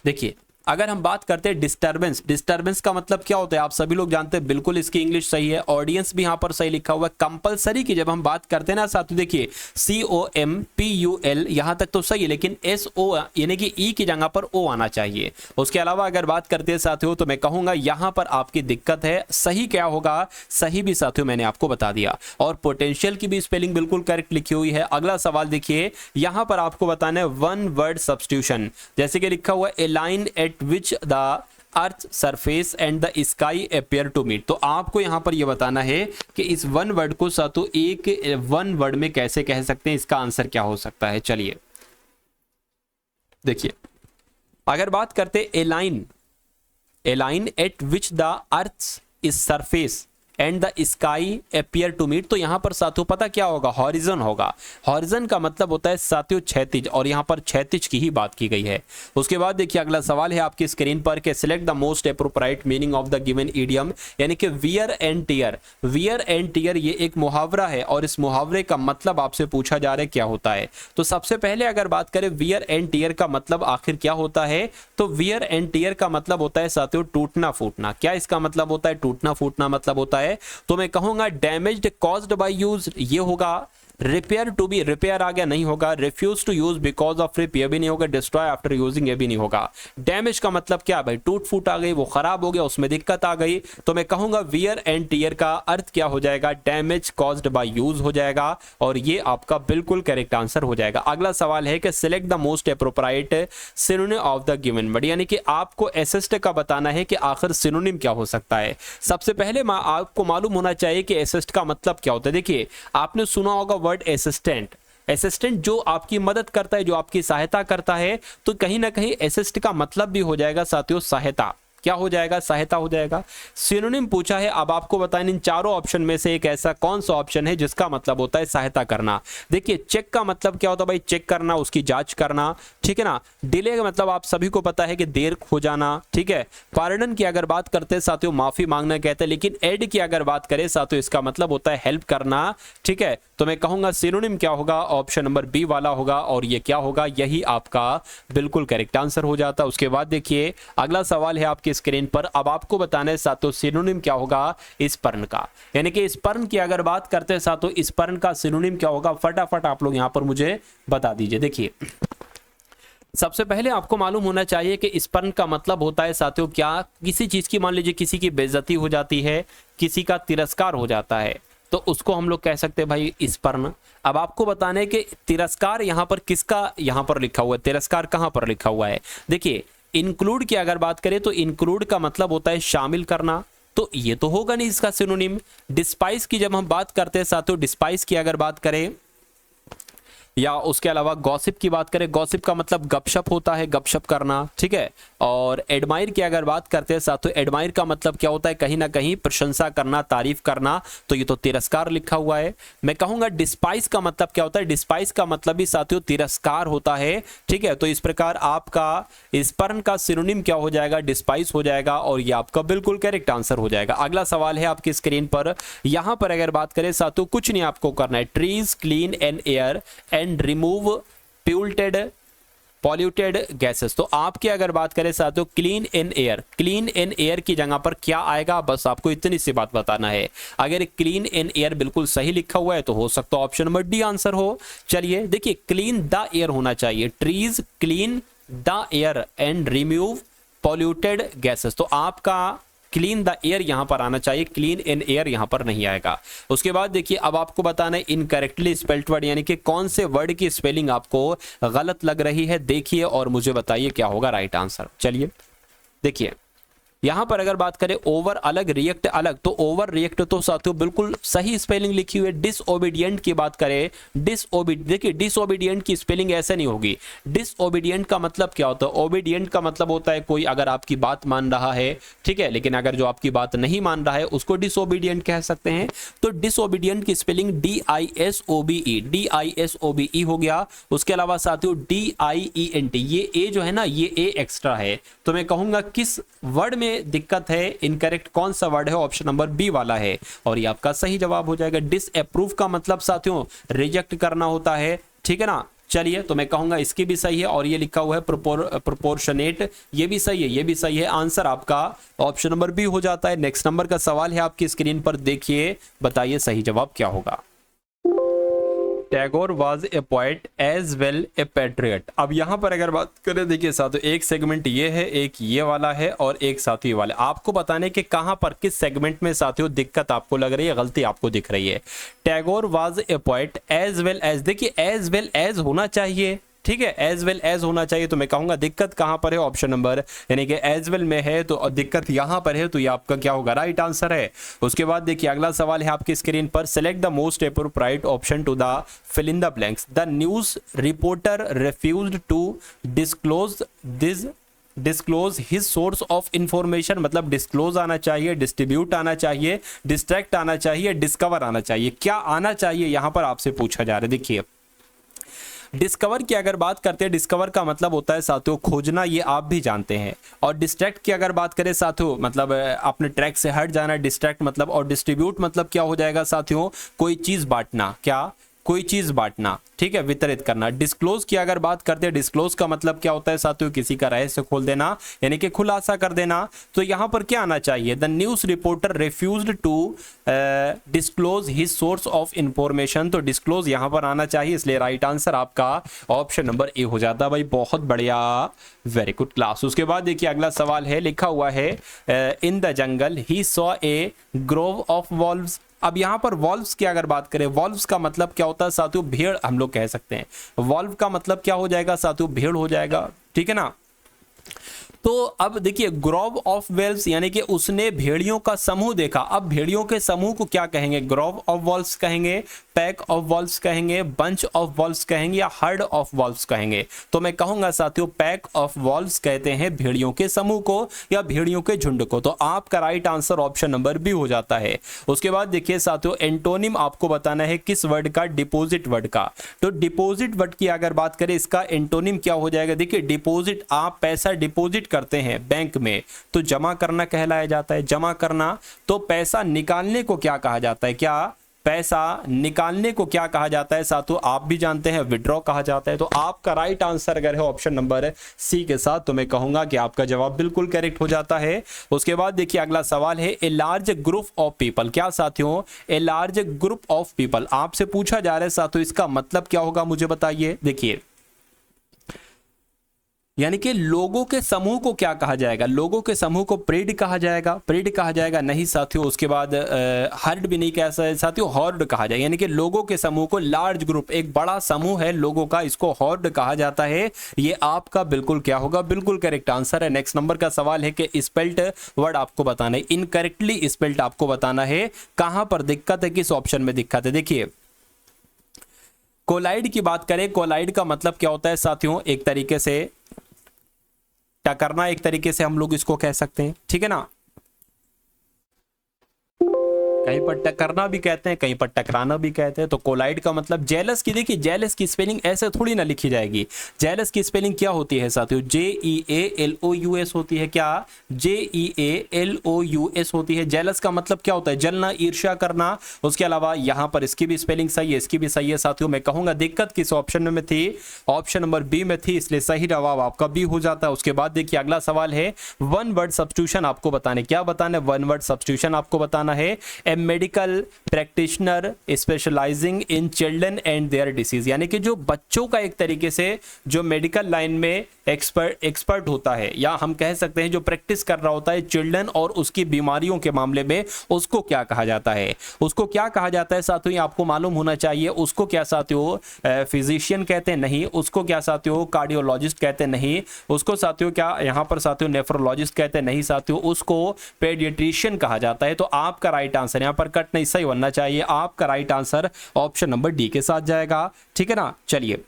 देखिए अगर हम बात करते हैं डिस्टरबेंस, डिस्टरबेंस का मतलब क्या होता है आप सभी लोग जानते हैं, बिल्कुल इसकी इंग्लिश सही है, ऑडियंस भी यहां पर सही लिखा हुआ है। कंपलसरी की जब हम बात करते हैं ना साथियों, देखिए COMPUL यहां तक तो सही है, लेकिन SO यानी कि ई की जगह पर O आना चाहिए। उसके अलावा अगर बात करते हैं साथियों तो मैं कहूंगा यहां पर आपकी दिक्कत है। सही क्या होगा? सही भी साथियों मैंने आपको बता दिया, और पोटेंशियल की भी स्पेलिंग बिल्कुल करेक्ट लिखी हुई है। अगला सवाल देखिए यहां पर आपको बताना है वन वर्ड सब्स्टिट्यूशन, जैसे कि लिखा हुआ है a line at which the earth surface and the sky appear to meet, तो आपको यहां पर यह बताना है कि इस वन वर्ड को साथियों एक वन वर्ड में कैसे कह सकते हैं, इसका आंसर क्या हो सकता है। चलिए देखिए अगर बात करते a line at which the earth is surface and the sky appear to meet, तो यहां पर साथियों पता क्या होगा? हॉरिजन होगा। हॉरिजन का मतलब होता है साथियों क्षैतिज, और यहां पर क्षैतिज की ही बात की गई है। उसके बाद देखिए अगला सवाल है आपकी स्क्रीन पर कि select the most appropriate meaning of the given idiom, यानी कि wear and tear. Wear and tear ये एक मुहावरा है, और इस मुहावरे का मतलब आपसे पूछा जा रहा है क्या होता है। तो सबसे पहले अगर बात करें वियर एंड टियर का मतलब आखिर क्या होता है, तो वियर एंड टियर का मतलब होता है साथियों टूटना फूटना। क्या इसका मतलब होता है? टूटना फूटना मतलब होता है, तो मैं कहूंगा डैमेज्ड कॉज्ड बाय यूज ये होगा। रिपेयर टू बी, रिपेयर आ गया नहीं होगा। Refuse to use because of repair भी नहीं होगा। डिस्ट्रॉय आफ्टर यूजिंग ये भी नहीं होगा। डैमेज का मतलब क्या भाई? टूट फूट आ गई, वो खराब हो गया, उसमें दिक्कत आ गई, तो मैं कहूंगा वियर एंड टियर का अर्थ क्या हो जाएगा? डैमेज कॉज्ड बाय यूज हो जाएगा, और ये आपका बिल्कुल करेक्ट आंसर हो जाएगा। अगला सवाल है कि select the most appropriate synonym of the given word, यानी कि आपको एसिस्ट का बताना है कि आखिर सिनोनिम क्या हो सकता है। सबसे पहले आपको मालूम होना चाहिए कि एसिस्ट का मतलब क्या होता है। देखिए आपने सुना होगा वर्ड असिस्टेंट, असिस्टेंट जो आपकी मदद करता है, जो आपकी सहायता करता है, तो कहीं ना कहीं असिस्ट का मतलब भी हो जाएगा साथियों सहायता। क्या हो जाएगा? सहायता हो जाएगा। सिनोनिम पूछा है, अब आपको बताएं इन चारों ऑप्शन में से एक ऐसा कौन सा ऑप्शन है जिसका मतलब होता है सहायता करना। देखिए चेक का मतलब क्या होता है भाई? चेक करना, उसकी जांच करना, ठीक है ना। डिले का मतलब आप सभी को पता है कि देर हो जाना, ठीक है। पार्डन की अगर बात करते हैं साथियों माफी मांगना कहते हैं, लेकिन एड की अगर बात करें साथियों इसका मतलब होता है हेल्प करना, ठीक है। तो मैं कहूंगा सिनोनिम क्या होगा? ऑप्शन नंबर बी वाला होगा, और ये क्या होगा? यही आपका बिल्कुल करेक्ट आंसर हो जाता है। उसके बाद देखिए अगला सवाल है आपकी स्क्रीन पर, अब आपको बताना है साथियों सिनोनिम क्या होगा स्पर्न का, यानी कि स्पर्न की अगर बात करते हैं साथियों स्पर्न का सिनोनिम क्या होगा? फटाफट आप लोग यहां पर मुझे बता दीजिए। देखिए सबसे पहले आपको मालूम होना चाहिए कि स्पर्न का मतलब होता है साथियों क्या? किसी चीज की, मान लीजिए किसी की बेइज्जती हो जाती है, किसी का तिरस्कार हो जाता है, तो उसको हम लोग कह सकते हैं भाई स्पर्न। अब आपको बताने कि तिरस्कार यहां पर किसका यहां पर लिखा हुआ है, तिरस्कार कहां पर लिखा हुआ है? देखिए इंक्लूड की अगर बात करें तो इंक्लूड का मतलब होता है शामिल करना, तो ये तो होगा नहीं इसका सिनोनिम। डिस्पाइस की जब हम बात करते हैं साथियों, डिस्पाइस की अगर बात करें या उसके अलावा गॉसिप की बात करें, गॉसिप का मतलब गपशप होता है, गपशप करना, ठीक है। और एडमायर की अगर बात करते हैं साथियों, एडमायर का मतलब क्या होता है? कहीं ना कहीं प्रशंसा करना, तारीफ करना, तो ये तो तिरस्कार लिखा हुआ है। मैं कहूंगा डिस्पाइस का मतलब क्या होता है? डिस्पाइस का मतलब भी साथियों तिरस्कार होता है, ठीक है। तो इस प्रकार आपका स्पर्न का सिनोनिम क्या हो जाएगा? डिस्पाइस हो जाएगा, और ये आपका बिल्कुल करेक्ट आंसर हो जाएगा। अगला सवाल है आपकी स्क्रीन पर, यहां पर अगर बात करें साथियों कुछ नहीं आपको करना है, trees clean and air and remove polluted gases. तो आपकी अगर बात करें साथियों clean in air, clean in air की जगह पर क्या आएगा? बस आपको इतनी सी बात बताना है। अगर क्लीन इन एयर बिल्कुल सही लिखा हुआ है तो हो सकता है ऑप्शन नंबर डी आंसर हो। चलिए देखिए क्लीन द एयर होना चाहिए, trees clean the air and remove polluted gases, तो आपका क्लीन द एयर यहां पर आना चाहिए, क्लीन इन एयर यहां पर नहीं आएगा। उसके बाद देखिए अब आपको बताना है इनकरेक्टली स्पेल्ड वर्ड, यानी कि कौन से वर्ड की स्पेलिंग आपको गलत लग रही है, देखिए और मुझे बताइए क्या होगा राइट आंसर। चलिए देखिए यहां पर अगर बात करें ओवर अलग, रिएक्ट अलग, तो ओवर रिएक्ट तो साथियों बिल्कुल सही स्पेलिंग लिखी हुई है। डिसओबीडिएंट की बात करें, देखिए डिसओबीडिएंट की स्पेलिंग ऐसे नहीं होगी। डिसओबीडिएंट का मतलब क्या होता है? ओबीडिएंट का मतलब होता है कोई अगर आपकी बात मान रहा है, ठीक है, लेकिन अगर जो आपकी बात नहीं मान रहा है उसको डिसओबीडिएंट कह सकते हैं। तो डिसओबीडिएंट की स्पेलिंग DISOBE हो गया। उसके अलावा साथियों DIENT, ये ए जो है ना, ये ए एक्स्ट्रा है। तो मैं कहूंगा किस वर्ड में दिक्कत है, इनकरेक्ट कौन सा वर्ड है? ऑप्शन नंबर बी वाला है, और ये आपका सही जवाब हो जाएगा। डिसअप्रूव का मतलब साथियों रिजेक्ट करना होता है, ठीक है ना। चलिए, तो मैं कहूंगा इसकी भी सही है, और ये लिखा हुआ है प्रोपोर्शनेट, ये भी सही है, ये भी सही है। आंसर आपका ऑप्शन नंबर बी हो जाता है। नेक्स्ट नंबर का सवाल है आपकी स्क्रीन पर, देखिए, बताइए सही जवाब क्या होगा। Tagore was a poet as well a patriot. अब यहां पर अगर बात करें, देखिए साथियों, एक सेगमेंट ये है, एक ये वाला है, और एक साथियों वाला। आपको बताने के कहां पर किस सेगमेंट में साथियों दिक्कत आपको लग रही है, गलती आपको दिख रही है। Tagore was a poet as well as, देखिए एज वेल एज होना चाहिए, ठीक है, एज वेल एज होना चाहिए। तो मैं कहूंगा दिक्कत कहां पर है? ऑप्शन नंबर, यानी कि एज वेल में है, तो दिक्कत यहां पर है, तो ये आपका क्या होगा? राइट आंसर है। उसके बाद देखिए अगला सवाल है आपकी स्क्रीन पर, select the most appropriate option to the fill in the blanks. The news reporter refused to disclose his source of information, मतलब डिस्क्लोज आना चाहिए, डिस्ट्रीब्यूट आना चाहिए, डिस्ट्रैक्ट आना चाहिए, डिस्कवर आना चाहिए, क्या आना चाहिए यहां पर आपसे पूछा जा रहा है। देखिए डिस्कवर की अगर बात करते हैं, डिस्कवर का मतलब होता है साथियों खोजना, ये आप भी जानते हैं। और डिस्ट्रैक्ट की अगर बात करें साथियों, मतलब अपने ट्रैक से हट जाना, डिस्ट्रैक्ट मतलब। और डिस्ट्रीब्यूट मतलब क्या हो जाएगा साथियों? कोई चीज बांटना, क्या? कोई चीज बांटना, ठीक है, वितरित करना। डिस्क्लोज की अगर बात करते हैं, डिस्क्लोज का मतलब क्या होता है साथियों? किसी का रहस्य खोल देना, यानी कि खुलासा कर देना। तो यहां पर क्या आना चाहिए? The news reporter refused to disclose his source of information, तो डिस्क्लोज यहां पर आना चाहिए, इसलिए राइट आंसर आपका ऑप्शन नंबर ए हो जाता है। भाई बहुत बढ़िया, वेरी गुड क्लास। उसके बाद देखिए अगला सवाल है, लिखा हुआ है in the jungle he saw a Grove of valves. अब यहां पर वॉल्व्स की अगर बात करें, वॉल्व्स का मतलब क्या होता है साथियों? भेड़ हम लोग कह सकते हैं। वॉल्व का मतलब क्या हो जाएगा साथियों? भेड़ हो जाएगा, ठीक है ना। तो अब देखिए ग्रोव ऑफ वेल्व्स, यानी कि उसने भेड़ियों का समूह देखा। अब भेड़ियों के समूह को क्या कहेंगे? ग्रोव ऑफ वॉल्व्स कहेंगे, पैक ऑफ वॉल्व्स कहेंगे, बंच ऑफ वॉल्व्स कहेंगे, या हर्ड ऑफ वॉल्व्स कहेंगे? तो मैं कहूंगा साथियों पैक ऑफ वॉल्व्स कहते हैं भेड़ियों के समूह को, या भेड़ियों के झुंड को। तो आपका right answer option number B हो जाता है। उसके बाद देखिए साथियों एंटोनिम आपको बताना है किस वर्ड का? डिपोजिट वर्ड का। तो डिपोजिट वर्ड की अगर बात करें, इसका एंटोनिम क्या हो जाएगा? देखिए डिपोजिट, आप पैसा डिपोजिट करते हैं बैंक में, तो जमा करना कहलाया जाता है, जमा करना। तो पैसा निकालने को क्या कहा जाता है? क्या पैसा निकालने को क्या कहा जाता है साथियों? आप भी जानते हैं, विड्रॉ कहा जाता है। तो आपका राइट आंसर अगर है ऑप्शन नंबर सी के साथ, तो मैं कहूंगा कि आपका जवाब बिल्कुल करेक्ट हो जाता है। उसके बाद देखिए अगला सवाल है, a large group of people. क्या साथियों? A large group of people आपसे पूछा जा रहा है साथियों, इसका मतलब क्या होगा मुझे बताइए। देखिए यानी कि लोगों के समूह को क्या कहा जाएगा? लोगों के समूह को प्रेड कहा जाएगा, प्रेड कहा जाएगा नहीं साथियों। उसके बाद हर्ड भी नहीं कह सकते साथियों, हॉर्ड कहा जाएगा। यानी कि लोगों के समूह को, लार्ज ग्रुप, एक बड़ा समूह है लोगों का, इसको हॉर्ड कहा जाता है। ये आपका बिल्कुल क्या होगा? बिल्कुल करेक्ट आंसर है। नेक्स्ट नंबर का सवाल है कि स्पेल्ट वर्ड आपको बताना है, इनकरेक्टली स्पेल्ट आपको बताना है। कहां पर दिक्कत है, किस ऑप्शन में दिक्कत है? देखिए कोलाइड की बात करें, कोलाइड का मतलब क्या होता है साथियों? एक तरीके से टकरना, एक तरीके से हम लोग इसको कह सकते हैं, ठीक है ना। कहीं पर टकरना भी कहते हैं, कहीं पर टकराना भी कहते हैं। तो कोलाइड का मतलब जेलस की, देखिए जेलस की स्पेलिंग ऐसे थोड़ी ना लिखी जाएगी। जेलस की स्पेलिंग क्या होती है साथियों? JEALOUS होती है। क्या? JEALOUS होती है। जेलस का मतलब क्या होता है? जलना, ईर्ष्या करना। उसके अलावा यहां पर इसकी भी स्पेलिंग सही है, इसकी भी सही है साथियों। मैं कहूंगा दिक्कत किस ऑप्शन में थी? ऑप्शन नंबर बी में थी, इसलिए सही जवाब आपका बी हो जाता है। उसके बाद देखिए अगला सवाल है, वन वर्ड सब्स्टिट्यूशन आपको बताने, क्या बताना है? वन वर्ड सब्स्टिट्यूशन आपको बताना है। A medical practitioner specialising in children and their disease, यानी कि जो बच्चों का एक तरीके से जो मेडिकल लाइन में एक्सपर्ट होता है, या हम कह सकते हैं जो प्रैक्टिस कर रहा होता है चिल्ड्रन और उसकी बीमारियों के मामले में, उसको क्या कहा जाता है? उसको क्या कहा जाता है साथियों, आपको मालूम होना चाहिए। उसको क्या साथियों फिजिशियन कहते हैं? नहीं। उसको क्या साथियों कार्डियोलॉजिस्ट कहते हैं? नहीं। उसको साथियों क्या यहाँ पर साथियों नेफ्रोलॉजिस्ट कहते हैं? नहीं साथियों। उसको पेडियाट्रिशियन कहा जाता है। तो आपका राइट आंसर यहाँ पर कट नहीं सही बनना चाहिए, आपका right answer option number D के साथ जाएगा। ठीक है ना, चलिए।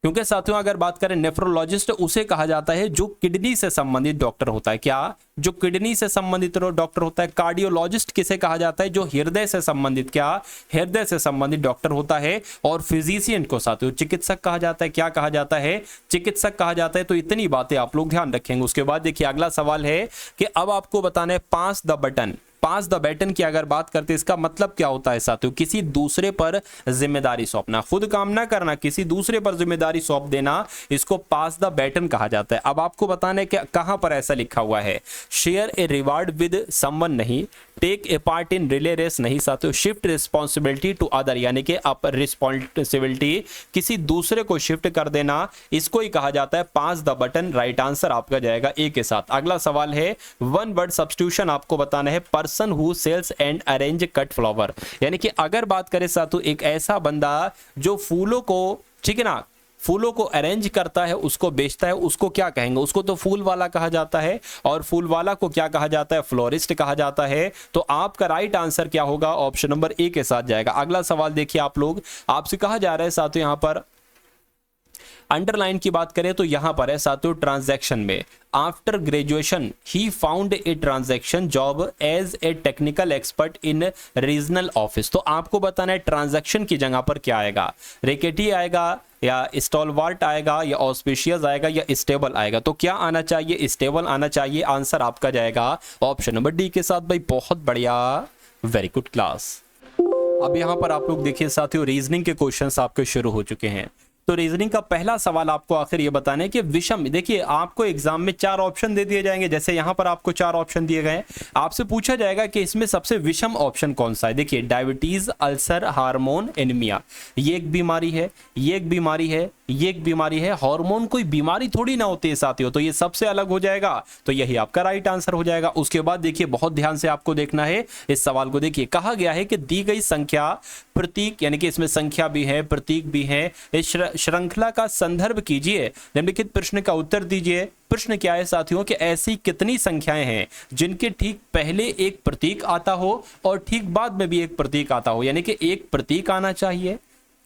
क्योंकि साथियों अगर बात करें नेफ्रोलॉजिस्ट, उसे कहा जाता है जो किडनी से संबंधित डॉक्टर होता है। क्या? जो किडनी से संबंधित डॉक्टर होता है। कार्डियोलॉजिस्ट किसे कहा जाता है? जो हृदय से संबंधित, क्या हृदय से संबंधित डॉक्टर होता है। और फिजिशियन को साथियों चिकित्सक कहा जाता है। क्या कहा जाता है? चिकित्सक कहा जाता है। तो इतनी बातें आप लोग ध्यान रखेंगे। उसके बाद देखिए अगला सवाल है कि अब आपको बताना है pass the button. Pass the baton की अगर बात करते हैं, इसका मतलब क्या होता है साथियों? किसी दूसरे पर जिम्मेदारी सौंपना, खुद काम ना करना, किसी दूसरे पर जिम्मेदारी सौंप देना, इसको पास द बैटन कहा जाता है। अब आपको बताना है कि कहां पर ऐसा लिखा हुआ है। Share a reward with someone नहीं, take a part in relay race नहीं साथियों, शिफ्ट रिस्पॉन्सिबिलिटी टू अदर, यानी कि आप रिस्पॉन्सिबिलिटी किसी दूसरे को शिफ्ट कर देना, इसको ही कहा जाता है pass the button. Right answer आपका जाएगा ए के साथ। अगला सवाल है वन वर्ड सब्स्टिट्यूशन आपको बताना है। Person who sells and arrange cut flower, यानी कि अगर बात करें साथियों एक ऐसा बंदा जो फूलों को, ठीक है ना, फूलों को अरेंज करता है, उसको बेचता है, उसको क्या कहेंगे? उसको तो फूल वाला कहा जाता है। और फूल वाला को क्या कहा जाता है? फ्लोरिस्ट कहा जाता है। तो आपका राइट आंसर क्या होगा? ऑप्शन नंबर ए के साथ जाएगा। अगला सवाल देखिए आप लोग, आपसे कहा जा रहा है साथियों यहां पर अंडरलाइन की बात करें तो यहां पर है साथियों ट्रांजैक्शन में, after graduation he found a transaction job as a technical expert in regional office. तो आपको बताना है ट्रांजैक्शन की जगह पर क्या आएगा? रेकेटी आएगा, या स्टॉलवार्ट आएगा, या ऑस्पिशियस आएगा, या स्टेबल आएगा? तो क्या आना चाहिए? स्टेबल आना चाहिए। आंसर आपका जाएगा ऑप्शन नंबर डी के साथ। भाई बहुत बढ़िया, वेरी गुड क्लास। अब यहां पर आप लोग देखिए साथियों रीजनिंग के क्वेश्चंस आपके शुरू हो चुके हैं। तो रीजनिंग का पहला सवाल आपको आखिर ये बताना है कि विषम, देखिए आपको एग्जाम में 4 ऑप्शन दे दिए जाएंगे, जैसे यहां पर आपको 4 ऑप्शन दिए गए हैं। आपसे पूछा जाएगा कि इसमें सबसे विषम ऑप्शन कौन सा है। देखिए डायबिटीज, अल्सर, हार्मोन, एनीमिया, ये एक बीमारी है, ये एक बीमारी है, ये एक बीमारी है। हार्मोन कोई बीमारी थोड़ी ना होती है साथियों, तो ये सबसे अलग हो जाएगा। तो यही आपका राइट आंसर हो जाएगा। उसके बाद देखिए बहुत ध्यान से आपको देखना है इस सवाल को। देखिए कहा गया है कि दी गई संख्या प्रतीक, यानी कि इसमें संख्या भी है, प्रतीक भी है, इस श्रृंखला का संदर्भ कीजिए, निम्नलिखित प्रश्न का उत्तर दीजिए। प्रश्न क्या है साथियों कि ऐसी कितनी संख्याएं हैं जिनके ठीक पहले एक प्रतीक आता हो और ठीक बाद में भी एक प्रतीक आता हो, यानी कि एक प्रतीक आना चाहिए,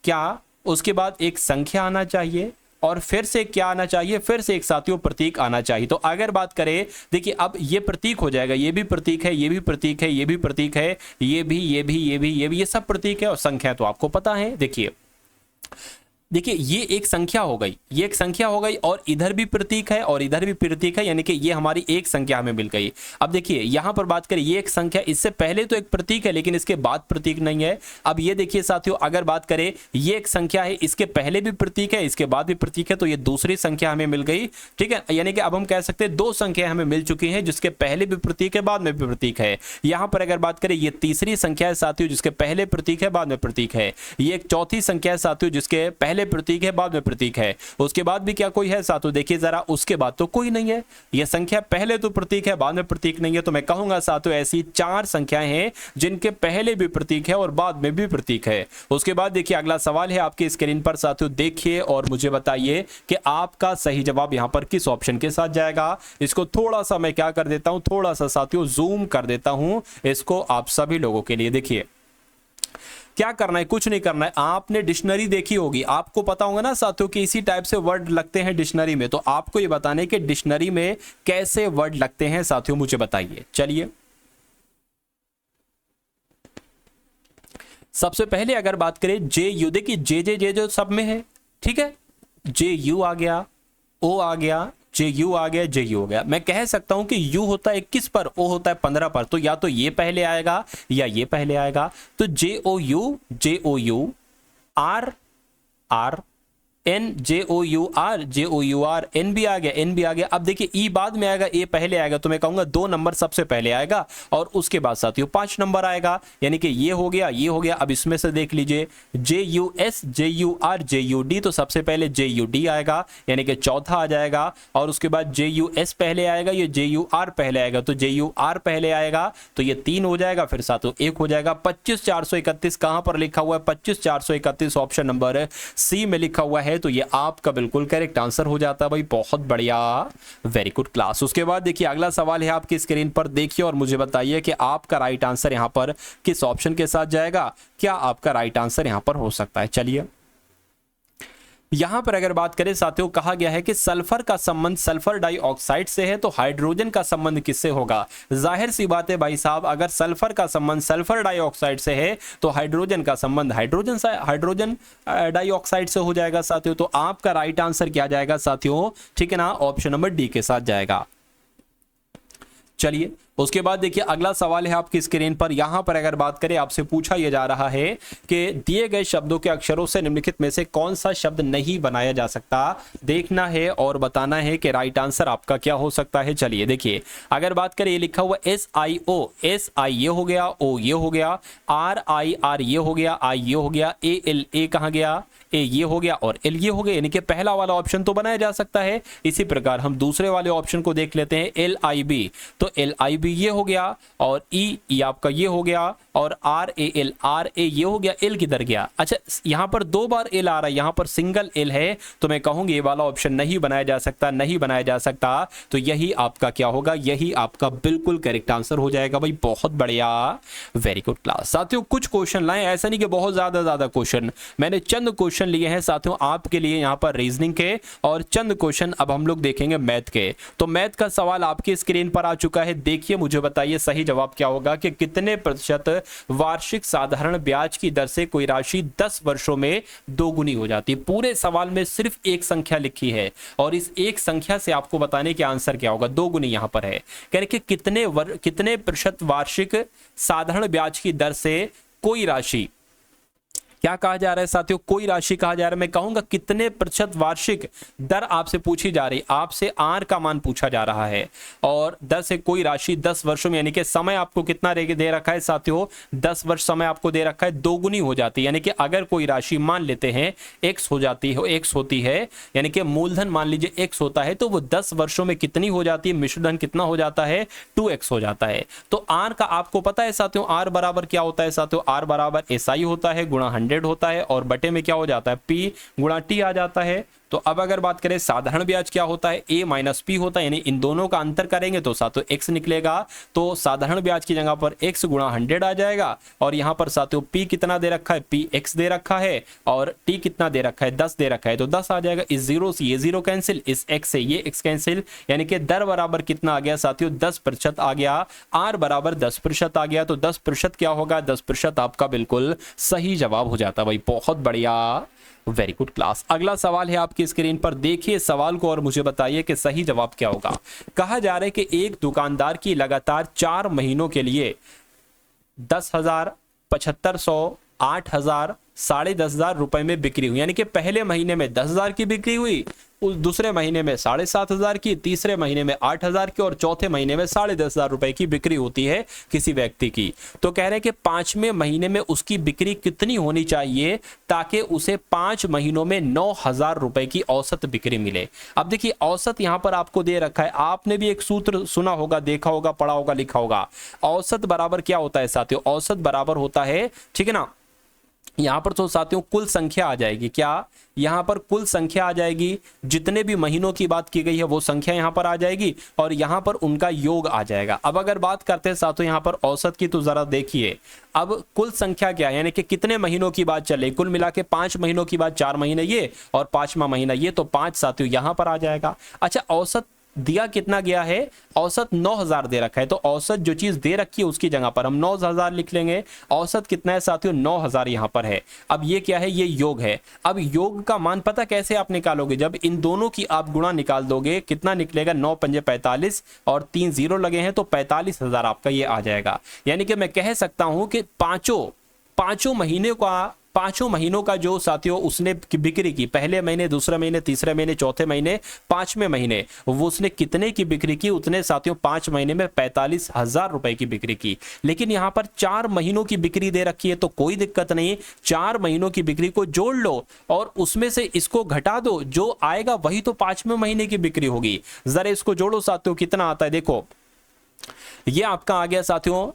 क्या उसके बाद एक संख्या आना चाहिए, और फिर से क्या आना चाहिए? फिर से एक साथियों प्रतीक आना चाहिए। तो अगर बात करें, देखिए अब ये प्रतीक हो जाएगा, ये भी प्रतीक है, ये भी प्रतीक है, ये भी प्रतीक है, ये भी, ये भी, ये भी, ये भी, ये सब प्रतीक है। और संख्या तो आपको पता है। देखिए ये एक संख्या हो गई, ये एक संख्या हो गई, और इधर भी प्रतीक है और इधर भी प्रतीक है, यानी कि ये हमारी एक संख्या हमें मिल गई। अब देखिए यहां पर बात करें, ये एक संख्या, इससे पहले तो एक प्रतीक है लेकिन इसके बाद प्रतीक नहीं है। अब ये देखिए साथियों अगर बात करें, ये एक संख्या है, इसके पहले भी प्रतीक है, इसके बाद भी प्रतीक है, तो ये दूसरी संख्या हमें मिल गई। ठीक है, यानी कि अब हम कह सकते हैं 2 संख्या हमें मिल चुकी हैं जिसके पहले भी प्रतीक है, बाद में भी प्रतीक है। यहां पर अगर बात करें, ये तीसरी संख्या है साथियों जिसके पहले प्रतीक है, बाद में प्रतीक है। ये एक चौथी संख्या है साथियों जिसके पहले प्रतीक है, बाद में प्रतीक है। उसके बाद भी क्या कोई है साथियों? देखिए जरा, उसके बाद तो कोई नहीं है। यह संख्या पहले तो प्रतीक है, बाद में प्रतीक नहीं है। तो मैं कहूंगा साथियों ऐसी 4 संख्याएं हैं जिनके पहले भी प्रतीक है और बाद में भी प्रतीक है। उसके बाद देखिए अगला सवाल है आपकी स्क्रीन पर साथियों, देखिए और मुझे बताइए कि आपका सही जवाब यहां पर किस ऑप्शन के साथ जाएगा। इसको थोड़ा सा मैं क्या कर देता हूं, थोड़ा सा साथियों जूम कर देता हूं इसको आप सभी लोगों के लिए। देखिए क्या करना है, कुछ नहीं करना है। आपने डिक्शनरी देखी होगी, आपको पता होगा ना साथियों कि इसी टाइप से वर्ड लगते हैं डिक्शनरी में। तो आपको ये बताने कि डिक्शनरी में कैसे वर्ड लगते हैं साथियों, मुझे बताइए। चलिए सबसे पहले अगर बात करें जे यू, देखिए जे जे जे जो सब में है, ठीक है, जे यू आ गया, ओ आ गया, जे यू आ गया, जे यू हो गया। मैं कह सकता हूं कि यू होता है 21 पर, ओ होता है 15 पर, तो या तो ये पहले आएगा या ये पहले आएगा। तो J O U, R R, NJOUR N भी आ गया, N भी आ गया। अब देखिए ई बाद में आएगा, ए पहले आएगा, तो मैं कहूंगा 2 नंबर सबसे पहले आएगा और उसके बाद साथियों 5 नंबर आएगा, यानी कि ये हो गया, ये हो गया। अब इसमें से देख लीजिए JUS JUR JUD, तो सबसे पहले JUD आएगा यानी कि चौथा आ जाएगा, और उसके बाद JUS पहले आएगा, ये JUR पहले आएगा, तो JUR पहले आएगा, तो ये 3 हो जाएगा, फिर साथियों 1 हो जाएगा। 25431 कहां पर लिखा हुआ है? 25431 ऑप्शन नंबर सी में लिखा हुआ है, तो ये आपका बिल्कुल करेक्ट आंसर हो जाता है भाई। बहुत बढ़िया, वेरी गुड क्लास। उसके बाद देखिए अगला सवाल है आपकी स्क्रीन पर, देखिए और मुझे बताइए कि आपका राइट आंसर यहां पर किस ऑप्शन के साथ जाएगा, क्या आपका राइट आंसर यहां पर हो सकता है। चलिए यहां पर अगर बात करें साथियों, कहा गया है कि सल्फर का संबंध सल्फर डाइऑक्साइड से है, तो हाइड्रोजन का संबंध किससे होगा? जाहिर सी बात है भाई साहब, अगर सल्फर का संबंध सल्फर डाइऑक्साइड से है तो हाइड्रोजन का संबंध हाइड्रोजन डाइऑक्साइड से हो जाएगा साथियों। तो आपका राइट आंसर क्या जाएगा साथियों? ठीक है ना, ऑप्शन नंबर डी के साथ जाएगा। चलिए उसके बाद देखिए अगला सवाल है आपकी स्क्रीन पर। यहां पर अगर बात करें, आपसे पूछा यह जा रहा है कि दिए गए शब्दों के अक्षरों से निम्नलिखित में से कौन सा शब्द नहीं बनाया जा सकता, देखना है और बताना है कि राइट आंसर आपका क्या हो सकता है। चलिए देखिए अगर बात करें, ये लिखा हुआ SIO, SI ये हो गया, O ये हो गया, RIR ये हो गया, I ये हो गया, ALA कहां गया, ए ये हो गया और एल ये हो गया, यानी कि पहला वाला ऑप्शन तो बनाया जा सकता है। इसी प्रकार हम दूसरे वाले ऑप्शन को देख लेते हैं, LIB, तो LIB ये हो गया, और ई आपका ये हो गया, और RAL RA ये हो गया, एल किधर गया? अच्छा यहां पर 2 बार एल आ रहा है, यहां पर सिंगल एल है, तो मैं कहूंगी ये वाला ऑप्शन नहीं बनाया जा सकता, नहीं बनाया जा सकता, तो यही आपका क्या होगा? यही आपका बिल्कुल करेक्ट आंसर हो जाएगा भाई। बहुत बढ़िया, वेरी गुड क्लास। साथियों कुछ क्वेश्चन लाए, ऐसा नहीं कि बहुत ज्यादा क्वेश्चन, मैंने चंद क्वेश्चन लिए हैं साथियों आपके लिए यहां पर रीजनिंग के, और चंद क्वेश्चन अब हम लोग देखेंगे मैथ के। तो मैथ का सवाल आपकी स्क्रीन पर आ चुका है, देखिए मुझे बताइए सही जवाब क्या होगा कि कितने प्रतिशत वार्षिक साधारण ब्याज की दर से कोई राशि 10 वर्षों में दोगुनी हो जाती है। पूरे सवाल में सिर्फ एक संख्या लिखी है, और इस एक संख्या से आपको बताने के आंसर क्या होगा। दोगुनी यहां पर है, कह रहे कि कितने प्रतिशत वार्षिक साधारण ब्याज की दर से कोई राशि, क्या कहा जा रहा है साथियों? कोई राशि कहा जा रहा है। मैं कहूंगा कितने प्रतिशत वार्षिक दर आपसे पूछी जा रही, आपसे आर का मान पूछा जा रहा है, और दर से कोई राशि 10 वर्षों में, यानी कि समय आपको कितना दे रखा है साथियों? 10 वर्ष समय आपको दे रखा है, दोगुनी हो जाती है। यानी कि अगर कोई राशि मान लेते हैं x हो जाती है, x होती है, यानी कि मूलधन मान लीजिए x होता है, तो वो 10 वर्षों में कितनी हो जाती है? मिश्रधन कितना हो जाता है? 2x हो जाता है। तो आर का आपको पता है साथियों, आर बराबर क्या होता है साथियों? आर बराबर SI होता है गुणा 100 होता है, और बटे में क्या हो जाता है? P गुणा T आ जाता है। तो अब अगर बात करें साधारण ब्याज क्या होता है? A माइनस P होता है, यानी इन दोनों का अंतर करेंगे तो साथियों x निकलेगा, तो साधारण ब्याज की जगह पर x गुणा 100 आ जाएगा, और यहां पर साथियों P कितना दे रखा है? PX दे रखा है, और T कितना दे रखा है? 10 दे रखा है, तो 10 आ जाएगा। इस 0 से ये 0 कैंसिल, इस x से ये x कैंसिल, यानी कि दर बराबर कितना आ गया साथियों? 10% आ गया। R बराबर 10% आ गया, तो 10% क्या होगा? 10% आपका बिल्कुल सही जवाब हो जाता है भाई। बहुत बढ़िया, वेरी गुड क्लास। अगला सवाल है आपकी स्क्रीन पर, देखिए सवाल को और मुझे बताइए कि सही जवाब क्या होगा। कहा जा रहा है कि एक दुकानदार की लगातार 4 महीनों के लिए 10,000, 7,500, 8,000, 10,500 रुपए में बिक्री हुई, यानी कि पहले महीने में 10,000 की बिक्री हुई, उस दूसरे महीने में 7,500 की, तीसरे महीने में 8,000 की, और चौथे महीने में 10,500 रुपए की बिक्री होती है किसी व्यक्ति की। तो कह रहे हैं कि 5वें महीने में उसकी बिक्री कितनी होनी चाहिए ताकि उसे 5 महीनों में 9,000 रुपए की औसत बिक्री मिले। अब देखिए औसत यहां पर आपको दे रखा है, आपने भी एक सूत्र सुना होगा, देखा होगा, पढ़ा होगा, लिखा होगा। औसत बराबर क्या होता है साथियों? औसत बराबर होता है, ठीक है ना, यहां पर तो साथियों कुल संख्या आ जाएगी। क्या? यहां पर कुल संख्या आ जाएगी, जितने भी महीनों की बात की गई है वो संख्या यहां पर आ जाएगी, और यहां पर उनका योग आ जाएगा। अब अगर बात करते हैं साथियों यहां पर औसत की, तो जरा देखिए अब कुल संख्या क्या है, यानी कि कितने महीनों की बात चले, कुल मिला के 5 महीनों की बात, 4 महीने ये और 5वां महीना ये, तो 5 साथियों यहां पर आ जाएगा। अच्छा औसत दिया कितना गया है? औसत 9,000 दे रखा है, तो औसत जो चीज दे रखी है उसकी जगह पर हम 9,000 लिख लेंगे। औसत कितना है साथियों? 9,000 यहां पर है। अब ये क्या है? ये योग है। अब योग का मान पता कैसे आप निकालोगे? जब इन दोनों की आप गुणा निकाल दोगे, कितना निकलेगा? 9 पंजे 45, और 3 0 लगे हैं, तो 45,000 आपका ये आ जाएगा। यानी कि मैं कह सकता हूं कि पांचों महीने का पांचों महीनों का जो साथियों उसने बिक्री की, पहले महीने, दूसरे महीने, तीसरे महीने, चौथे महीने, पांचवें महीने, वो उसने कितने की बिक्री की, उतने साथियों 5 महीने में 45,000 रुपए की बिक्री की। लेकिन यहां पर 4 महीनों की बिक्री दे रखी है, तो कोई दिक्कत नहीं, 4 महीनों की बिक्री को जोड़ लो और उसमें से इसको घटा दो, जो आएगा वही तो 5वें महीने की बिक्री होगी। जरा इसको जोड़ो साथियों, कितना आता है देखो, ये आपका आ गया साथियों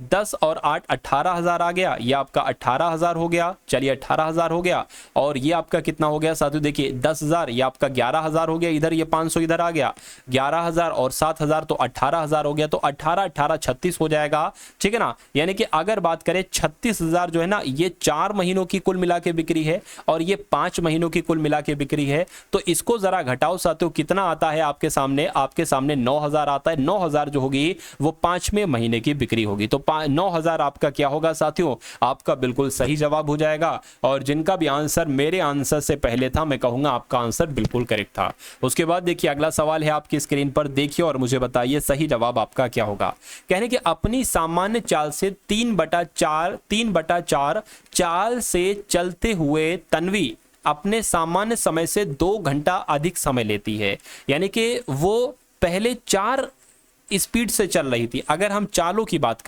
10 और 8 18,000 आ गया, ये आपका 18,000 हो गया, चलिए 18,000 हो गया। और ये आपका कितना हो गया साथियों, देखिए 10,000, ये आपका 11,000 हो गया, इधर ये 500 इधर आ गया, 11,000 और 7,000 तो 18,000 हो गया, तो 18 18 36 हो जाएगा, ठीक है ना। यानी कि अगर बात करें 36,000 जो है ना, ये 4 महीनों की कुल मिला के बिक्री है और ये 5 महीनों की कुल मिला के बिक्री है। तो इसको जरा घटाओ साथियों, कितना आता है आपके सामने 9,000 आता है। 9,000 जो होगी वो 5वें महीने की बिक्री होगी, तो 9,000 आपका क्या होगा साथियों, आपका बिल्कुल सही जवाब हो जाएगा। और जिनका भी आंसर मेरे आंसर से पहले था, मैं कहूंगा आपका आंसर बिल्कुल करेक्ट था। उसके बाद देखिए अगला सवाल है आपकी स्क्रीन पर, देखिए और मुझे बताइए सही जवाब आपका क्या होगा। कहने कि अपनी सामान्य चाल से 3/4 चाल से चलते हुए तन्वी अपने सामान्य समय से 2 घंटा अधिक समय लेती है। यानी कि वो पहले 4 स्पीड से चल रही थी। अगर हम चालों की बात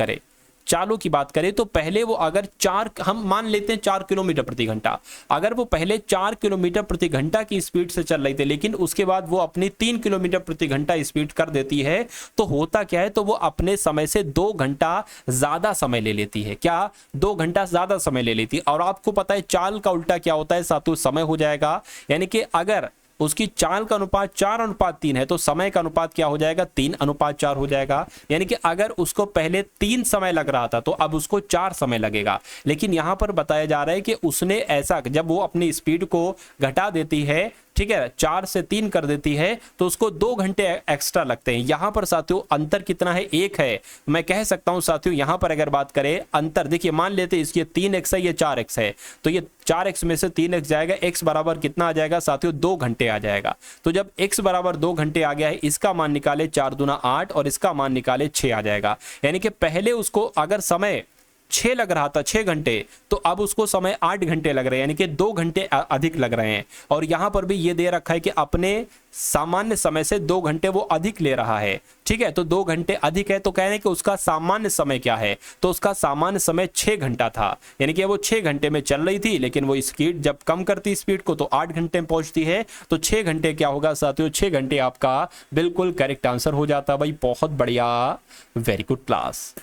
करें तो पहले वो अगर 4, हम मान लेते हैं 4 किलोमीटर प्रति घंटा, अगर वो पहले 4 किलोमीटर प्रति घंटा की स्पीड से चल रही थी, लेकिन उसके बाद वो अपनी 3 किलोमीटर प्रति घंटा स्पीड कर देती है, तो होता क्या है, तो वो अपने समय से 2 घंटा ज्यादा समय ले लेती है। क्या 2 घंटा ज्यादा समय ले लेती है। और आपको पता है चाल का उल्टा क्या होता है साथियों, समय हो जाएगा। यानी कि अगर उसकी चाल का अनुपात 4:3 है, तो समय का अनुपात क्या हो जाएगा, 3:4 हो जाएगा। यानी कि अगर उसको पहले 3 समय लग रहा था, तो अब उसको 4 समय लगेगा। लेकिन यहां पर बताया जा रहा है कि उसने ऐसा, जब वो अपनी स्पीड को घटा देती है, ठीक है, 4 से 3 कर देती है, तो उसको 2 घंटे एक्स्ट्रा लगते हैं। यहां पर साथियों अंतर कितना है, 1 है। मैं कह सकता हूं साथियों, यहां पर अगर बात करें अंतर, देखिए मान लेते हैं इसकी 3x है, ये 4x है, तो ये 4x में से 3x जाएगा, x बराबर कितना आ जाएगा साथियों, 2 घंटे आ जाएगा। तो जब x बराबर 2 घंटे आ गया है, इसका मान निकाले 4 दूना 8 और इसका मान निकाले 6 आ जाएगा। यानी कि पहले उसको अगर समय 6 लग रहा था, 6 घंटे, तो अब उसको समय 8 घंटे लग रहे हैं, यानी कि 2 घंटे अधिक लग रहे हैं। और यहां पर भी ये दे रखा है कि अपने सामान्य समय से 2 घंटे वो अधिक ले रहा है, ठीक है। तो 2 घंटे अधिक है, तो कहने कि उसका सामान्य समय क्या है, तो उसका सामान्य समय 6 घंटा था। यानी कि वो 6 घंटे में चल रही थी, लेकिन वो स्पीड जब कम करती स्पीड को, तो 8 घंटे में पहुंचती है। तो 6 घंटे क्या होगा साथियों, 6 घंटे आपका बिल्कुल करेक्ट आंसर हो जाता है। भाई बहुत बढ़िया, वेरी गुड क्लास।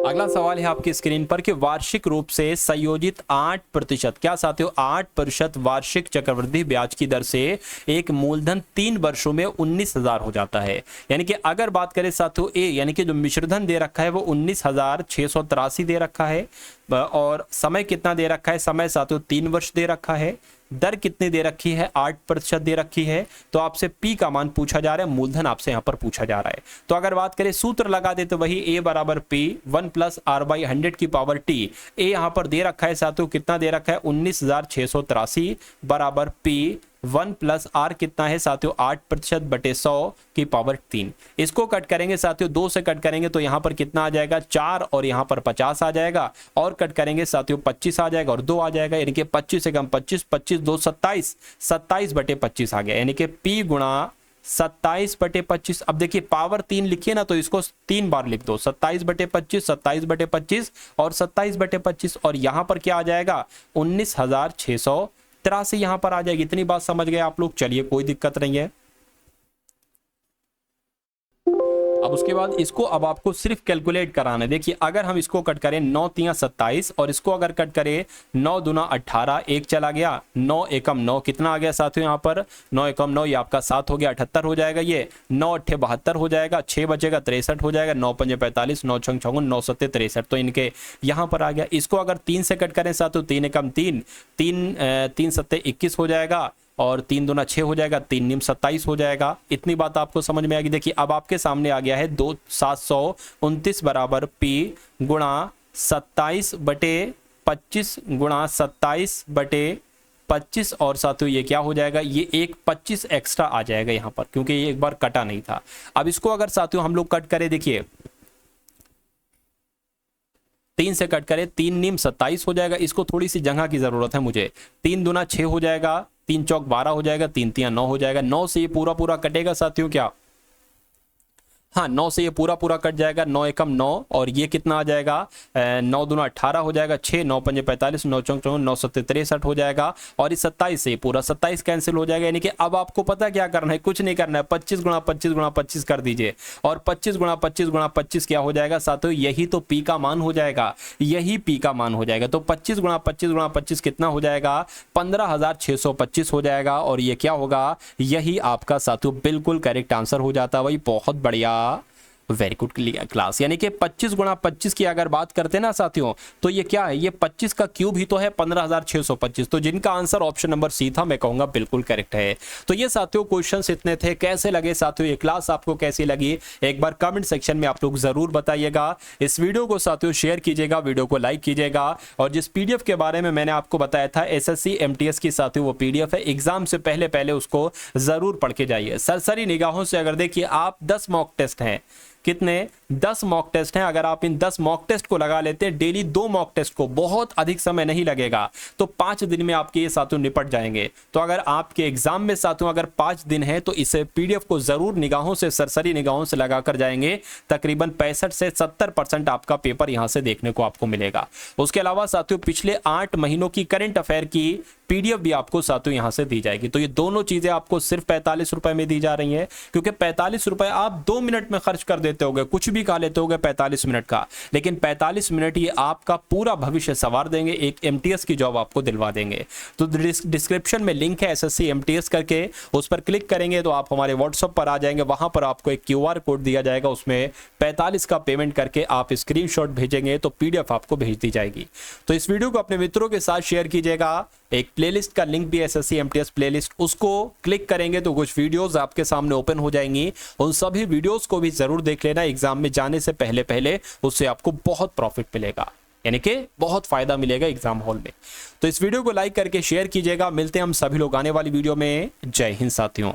अगला सवाल है आपकी स्क्रीन पर कि वार्षिक रूप से संयोजित 8%, क्या साथियों 8% वार्षिक चक्रवृद्धि ब्याज की दर से एक मूलधन 3 वर्षों में 19,000 हो जाता है। यानी कि अगर बात करें साथियों ए, यानी कि जो मिश्रधन दे रखा है वो 19,683 दे रखा है, और समय कितना दे रखा है, समय साथियों 3 वर्ष दे रखा है, दर कितनी दे रखी है, 8% दे रखी है। तो आपसे पी का मान पूछा जा रहा है, मूलधन आपसे यहां पर पूछा जा रहा है। तो अगर बात करें सूत्र लगा दे तो वही a बराबर p 1 + r/100 की पावर t। ए यहां पर दे रखा है साथियों, कितना दे रखा है 19,683 बराबर p 1 + r कितना है साथियों 8% बटे 100 की पावर 3। इसको कट करेंगे साथियों, 2 से कट करेंगे तो यहां पर कितना आ जाएगा 4, और यहां पर 50 आ जाएगा, और कट करेंगे साथियों 25 आ जाएगा और 2 आ जाएगा। यानी कि 25 से कम 25, 25 2 27, 27 बटे 25 आ गया। यानी कि p गुणा 27 बटे 25। अब देखिए पावर 3 लिखिए ना, तो इसको 3 बार लिख दो, 27 बटे 25, 27 बटे 25 और 27 बटे 25, और यहां पर क्या आ जाएगा 19,683 यहां पर आ जाएगी। इतनी बात समझ गए आप लोग, चलिए कोई दिक्कत नहीं है। अब उसके बाद इसको अब आपको सिर्फ कैलकुलेट कराना है। देखिए अगर हम इसको कट करें 9 × 27 और इसको अगर कट करें 9 दूना 18, 1 चला गया, 9 एकम 9 कितना आ गया साथियों यहाँ पर 9 एकम 9, ये आपका 7 हो गया, 78 हो जाएगा, ये 9 8 72 हो जाएगा, 6 बचेगा 63 हो जाएगा, 9 5 45, 9 6 56, 9 7 63, तो इनके यहाँ पर आ गया। इसको अगर 3 से कट करें साथियों 3 एकम 3, 3 7 21 हो जाएगा, और 3 दूना 6 हो जाएगा, 3 निम 27 हो जाएगा। इतनी बात आपको समझ में आ गई। देखिए अब आपके सामने आ गया है 729 बराबर p गुणा 27 बटे 25 गुणा 27 बटे 25, और साथियों ये क्या हो जाएगा, ये एक 25 एक्स्ट्रा आ जाएगा यहाँ पर, क्योंकि ये एक बार कटा नहीं था। अब इसको अगर साथियों हम लोग कट करें, देखिए 3 से कट करें, 3 नीम 27 हो जाएगा। इसको थोड़ी सी जगह की जरूरत है मुझे। 3 दूना 6 हो जाएगा, 3 चौक 12 हो जाएगा, 3 तिया 9 हो जाएगा। 9 से ये पूरा पूरा कटेगा साथियों क्या? हाँ, 9 से ये पूरा पूरा कट जाएगा। 9 एकम 9 और ये कितना आ जाएगा? 9 दूना 18 हो जाएगा, 6 9 पंजे 45, 9 चौक 54, 9 सत्ते 63 हो जाएगा। और इस 27 से पूरा 27 कैंसिल हो जाएगा। यानी कि अब आपको पता क्या करना है? कुछ नहीं करना है, 25 गुणा 25 गुणा 25 कर दीजिए। और 25 गुणा 25 गुणा 25 क्या हो जाएगा साथियों? यही तो पी का मान हो जाएगा, यही पी का मान हो जाएगा। तो 25 गुणा 25 गुणा 25 कितना हो जाएगा? 15,625 हो जाएगा। और ये क्या होगा? यही आपका साथियों बिल्कुल करेक्ट आंसर हो जाता है भाई। बहुत बढ़िया, वेरी गुड क्लास। यानी कि 25 गुणा 25 की अगर बात करते हैं ना साथियों, तो ये क्या है? ये 25 का क्यूब ही तो है 15,625। तो जिनका आंसर ऑप्शन नंबर सी था, मैं कहूंगा बिल्कुल करेक्ट है। तो ये साथियों क्वेश्चंस इतने थे। कैसे लगे साथियों ये क्लास? आपको कैसी लगी एक बार कमेंट सेक्शन में आप लोग जरूर बताइएगा। इस वीडियो को साथियों शेयर कीजिएगा, वीडियो को लाइक कीजिएगा। और जिस पीडीएफ के बारे में मैंने आपको बताया था एसएससी एमटीएस की साथियों, वो पीडीएफ है, एग्जाम से पहले पहले उसको जरूर पढ़ के जाइए। सरसरी निगाहों से अगर देखिए आप, 10 मॉक टेस्ट हैं। कितने? 10 मॉक टेस्ट हैं। अगर आप इन 10 मॉक टेस्ट को लगा लेते हैं, डेली 2 मॉक टेस्ट को, बहुत अधिक समय नहीं लगेगा, तो 5 दिन में आपके ये साथियों निपट जाएंगे। तो अगर आपके एग्जाम में साथियों अगर 5 दिन है, तो इस पीडीएफ को जरूर निगाहों से, सरसरी निगाहों से लगाकर जाएंगे। तकरीबन 65 से 70% आपका पेपर यहां से देखने को आपको मिलेगा। उसके अलावा साथियों पिछले 8 महीनों की करंट अफेयर की पीडीएफ भी आपको साथियों यहां से दी जाएगी। तो ये दोनों चीजें आपको सिर्फ 45 रुपए में दी जा रही हैं, क्योंकि 45 रुपए आप 2 मिनट में खर्च कर देते होगे, कुछ भी खा लेते होगे 45 मिनट का, लेकिन 45 मिनट ये आपका पूरा भविष्य संवार देंगे, एक एमटीएस की जॉब आपको दिलवा देंगे। तो डिस्क्रिप्शन में लिंक है एसएससी एमटीएस करके, उस पर क्लिक करेंगे तो आप हमारे व्हाट्सएप पर आ जाएंगे। वहां पर आपको एक क्यूआर कोड दिया जाएगा, उसमें 45 का पेमेंट करके आप स्क्रीनशॉट भेजेंगे तो पीडीएफ आपको भेज दी जाएगी। तो इस वीडियो को अपने मित्रों के साथ शेयर कीजिएगा। एक प्लेलिस्ट का लिंक भी एसएससी एमटीएस प्लेलिस्ट, उसको क्लिक करेंगे तो कुछ वीडियोस आपके सामने ओपन हो जाएंगी। उन सभी वीडियोस को भी जरूर देख लेना एग्जाम में जाने से पहले पहले, उससे आपको बहुत प्रॉफिट मिलेगा, यानी कि बहुत फायदा मिलेगा एग्जाम हॉल में। तो इस वीडियो को लाइक करके शेयर कीजिएगा। मिलते हैं हम सभी लोग आने वाली वीडियो में। जय हिंद साथियों।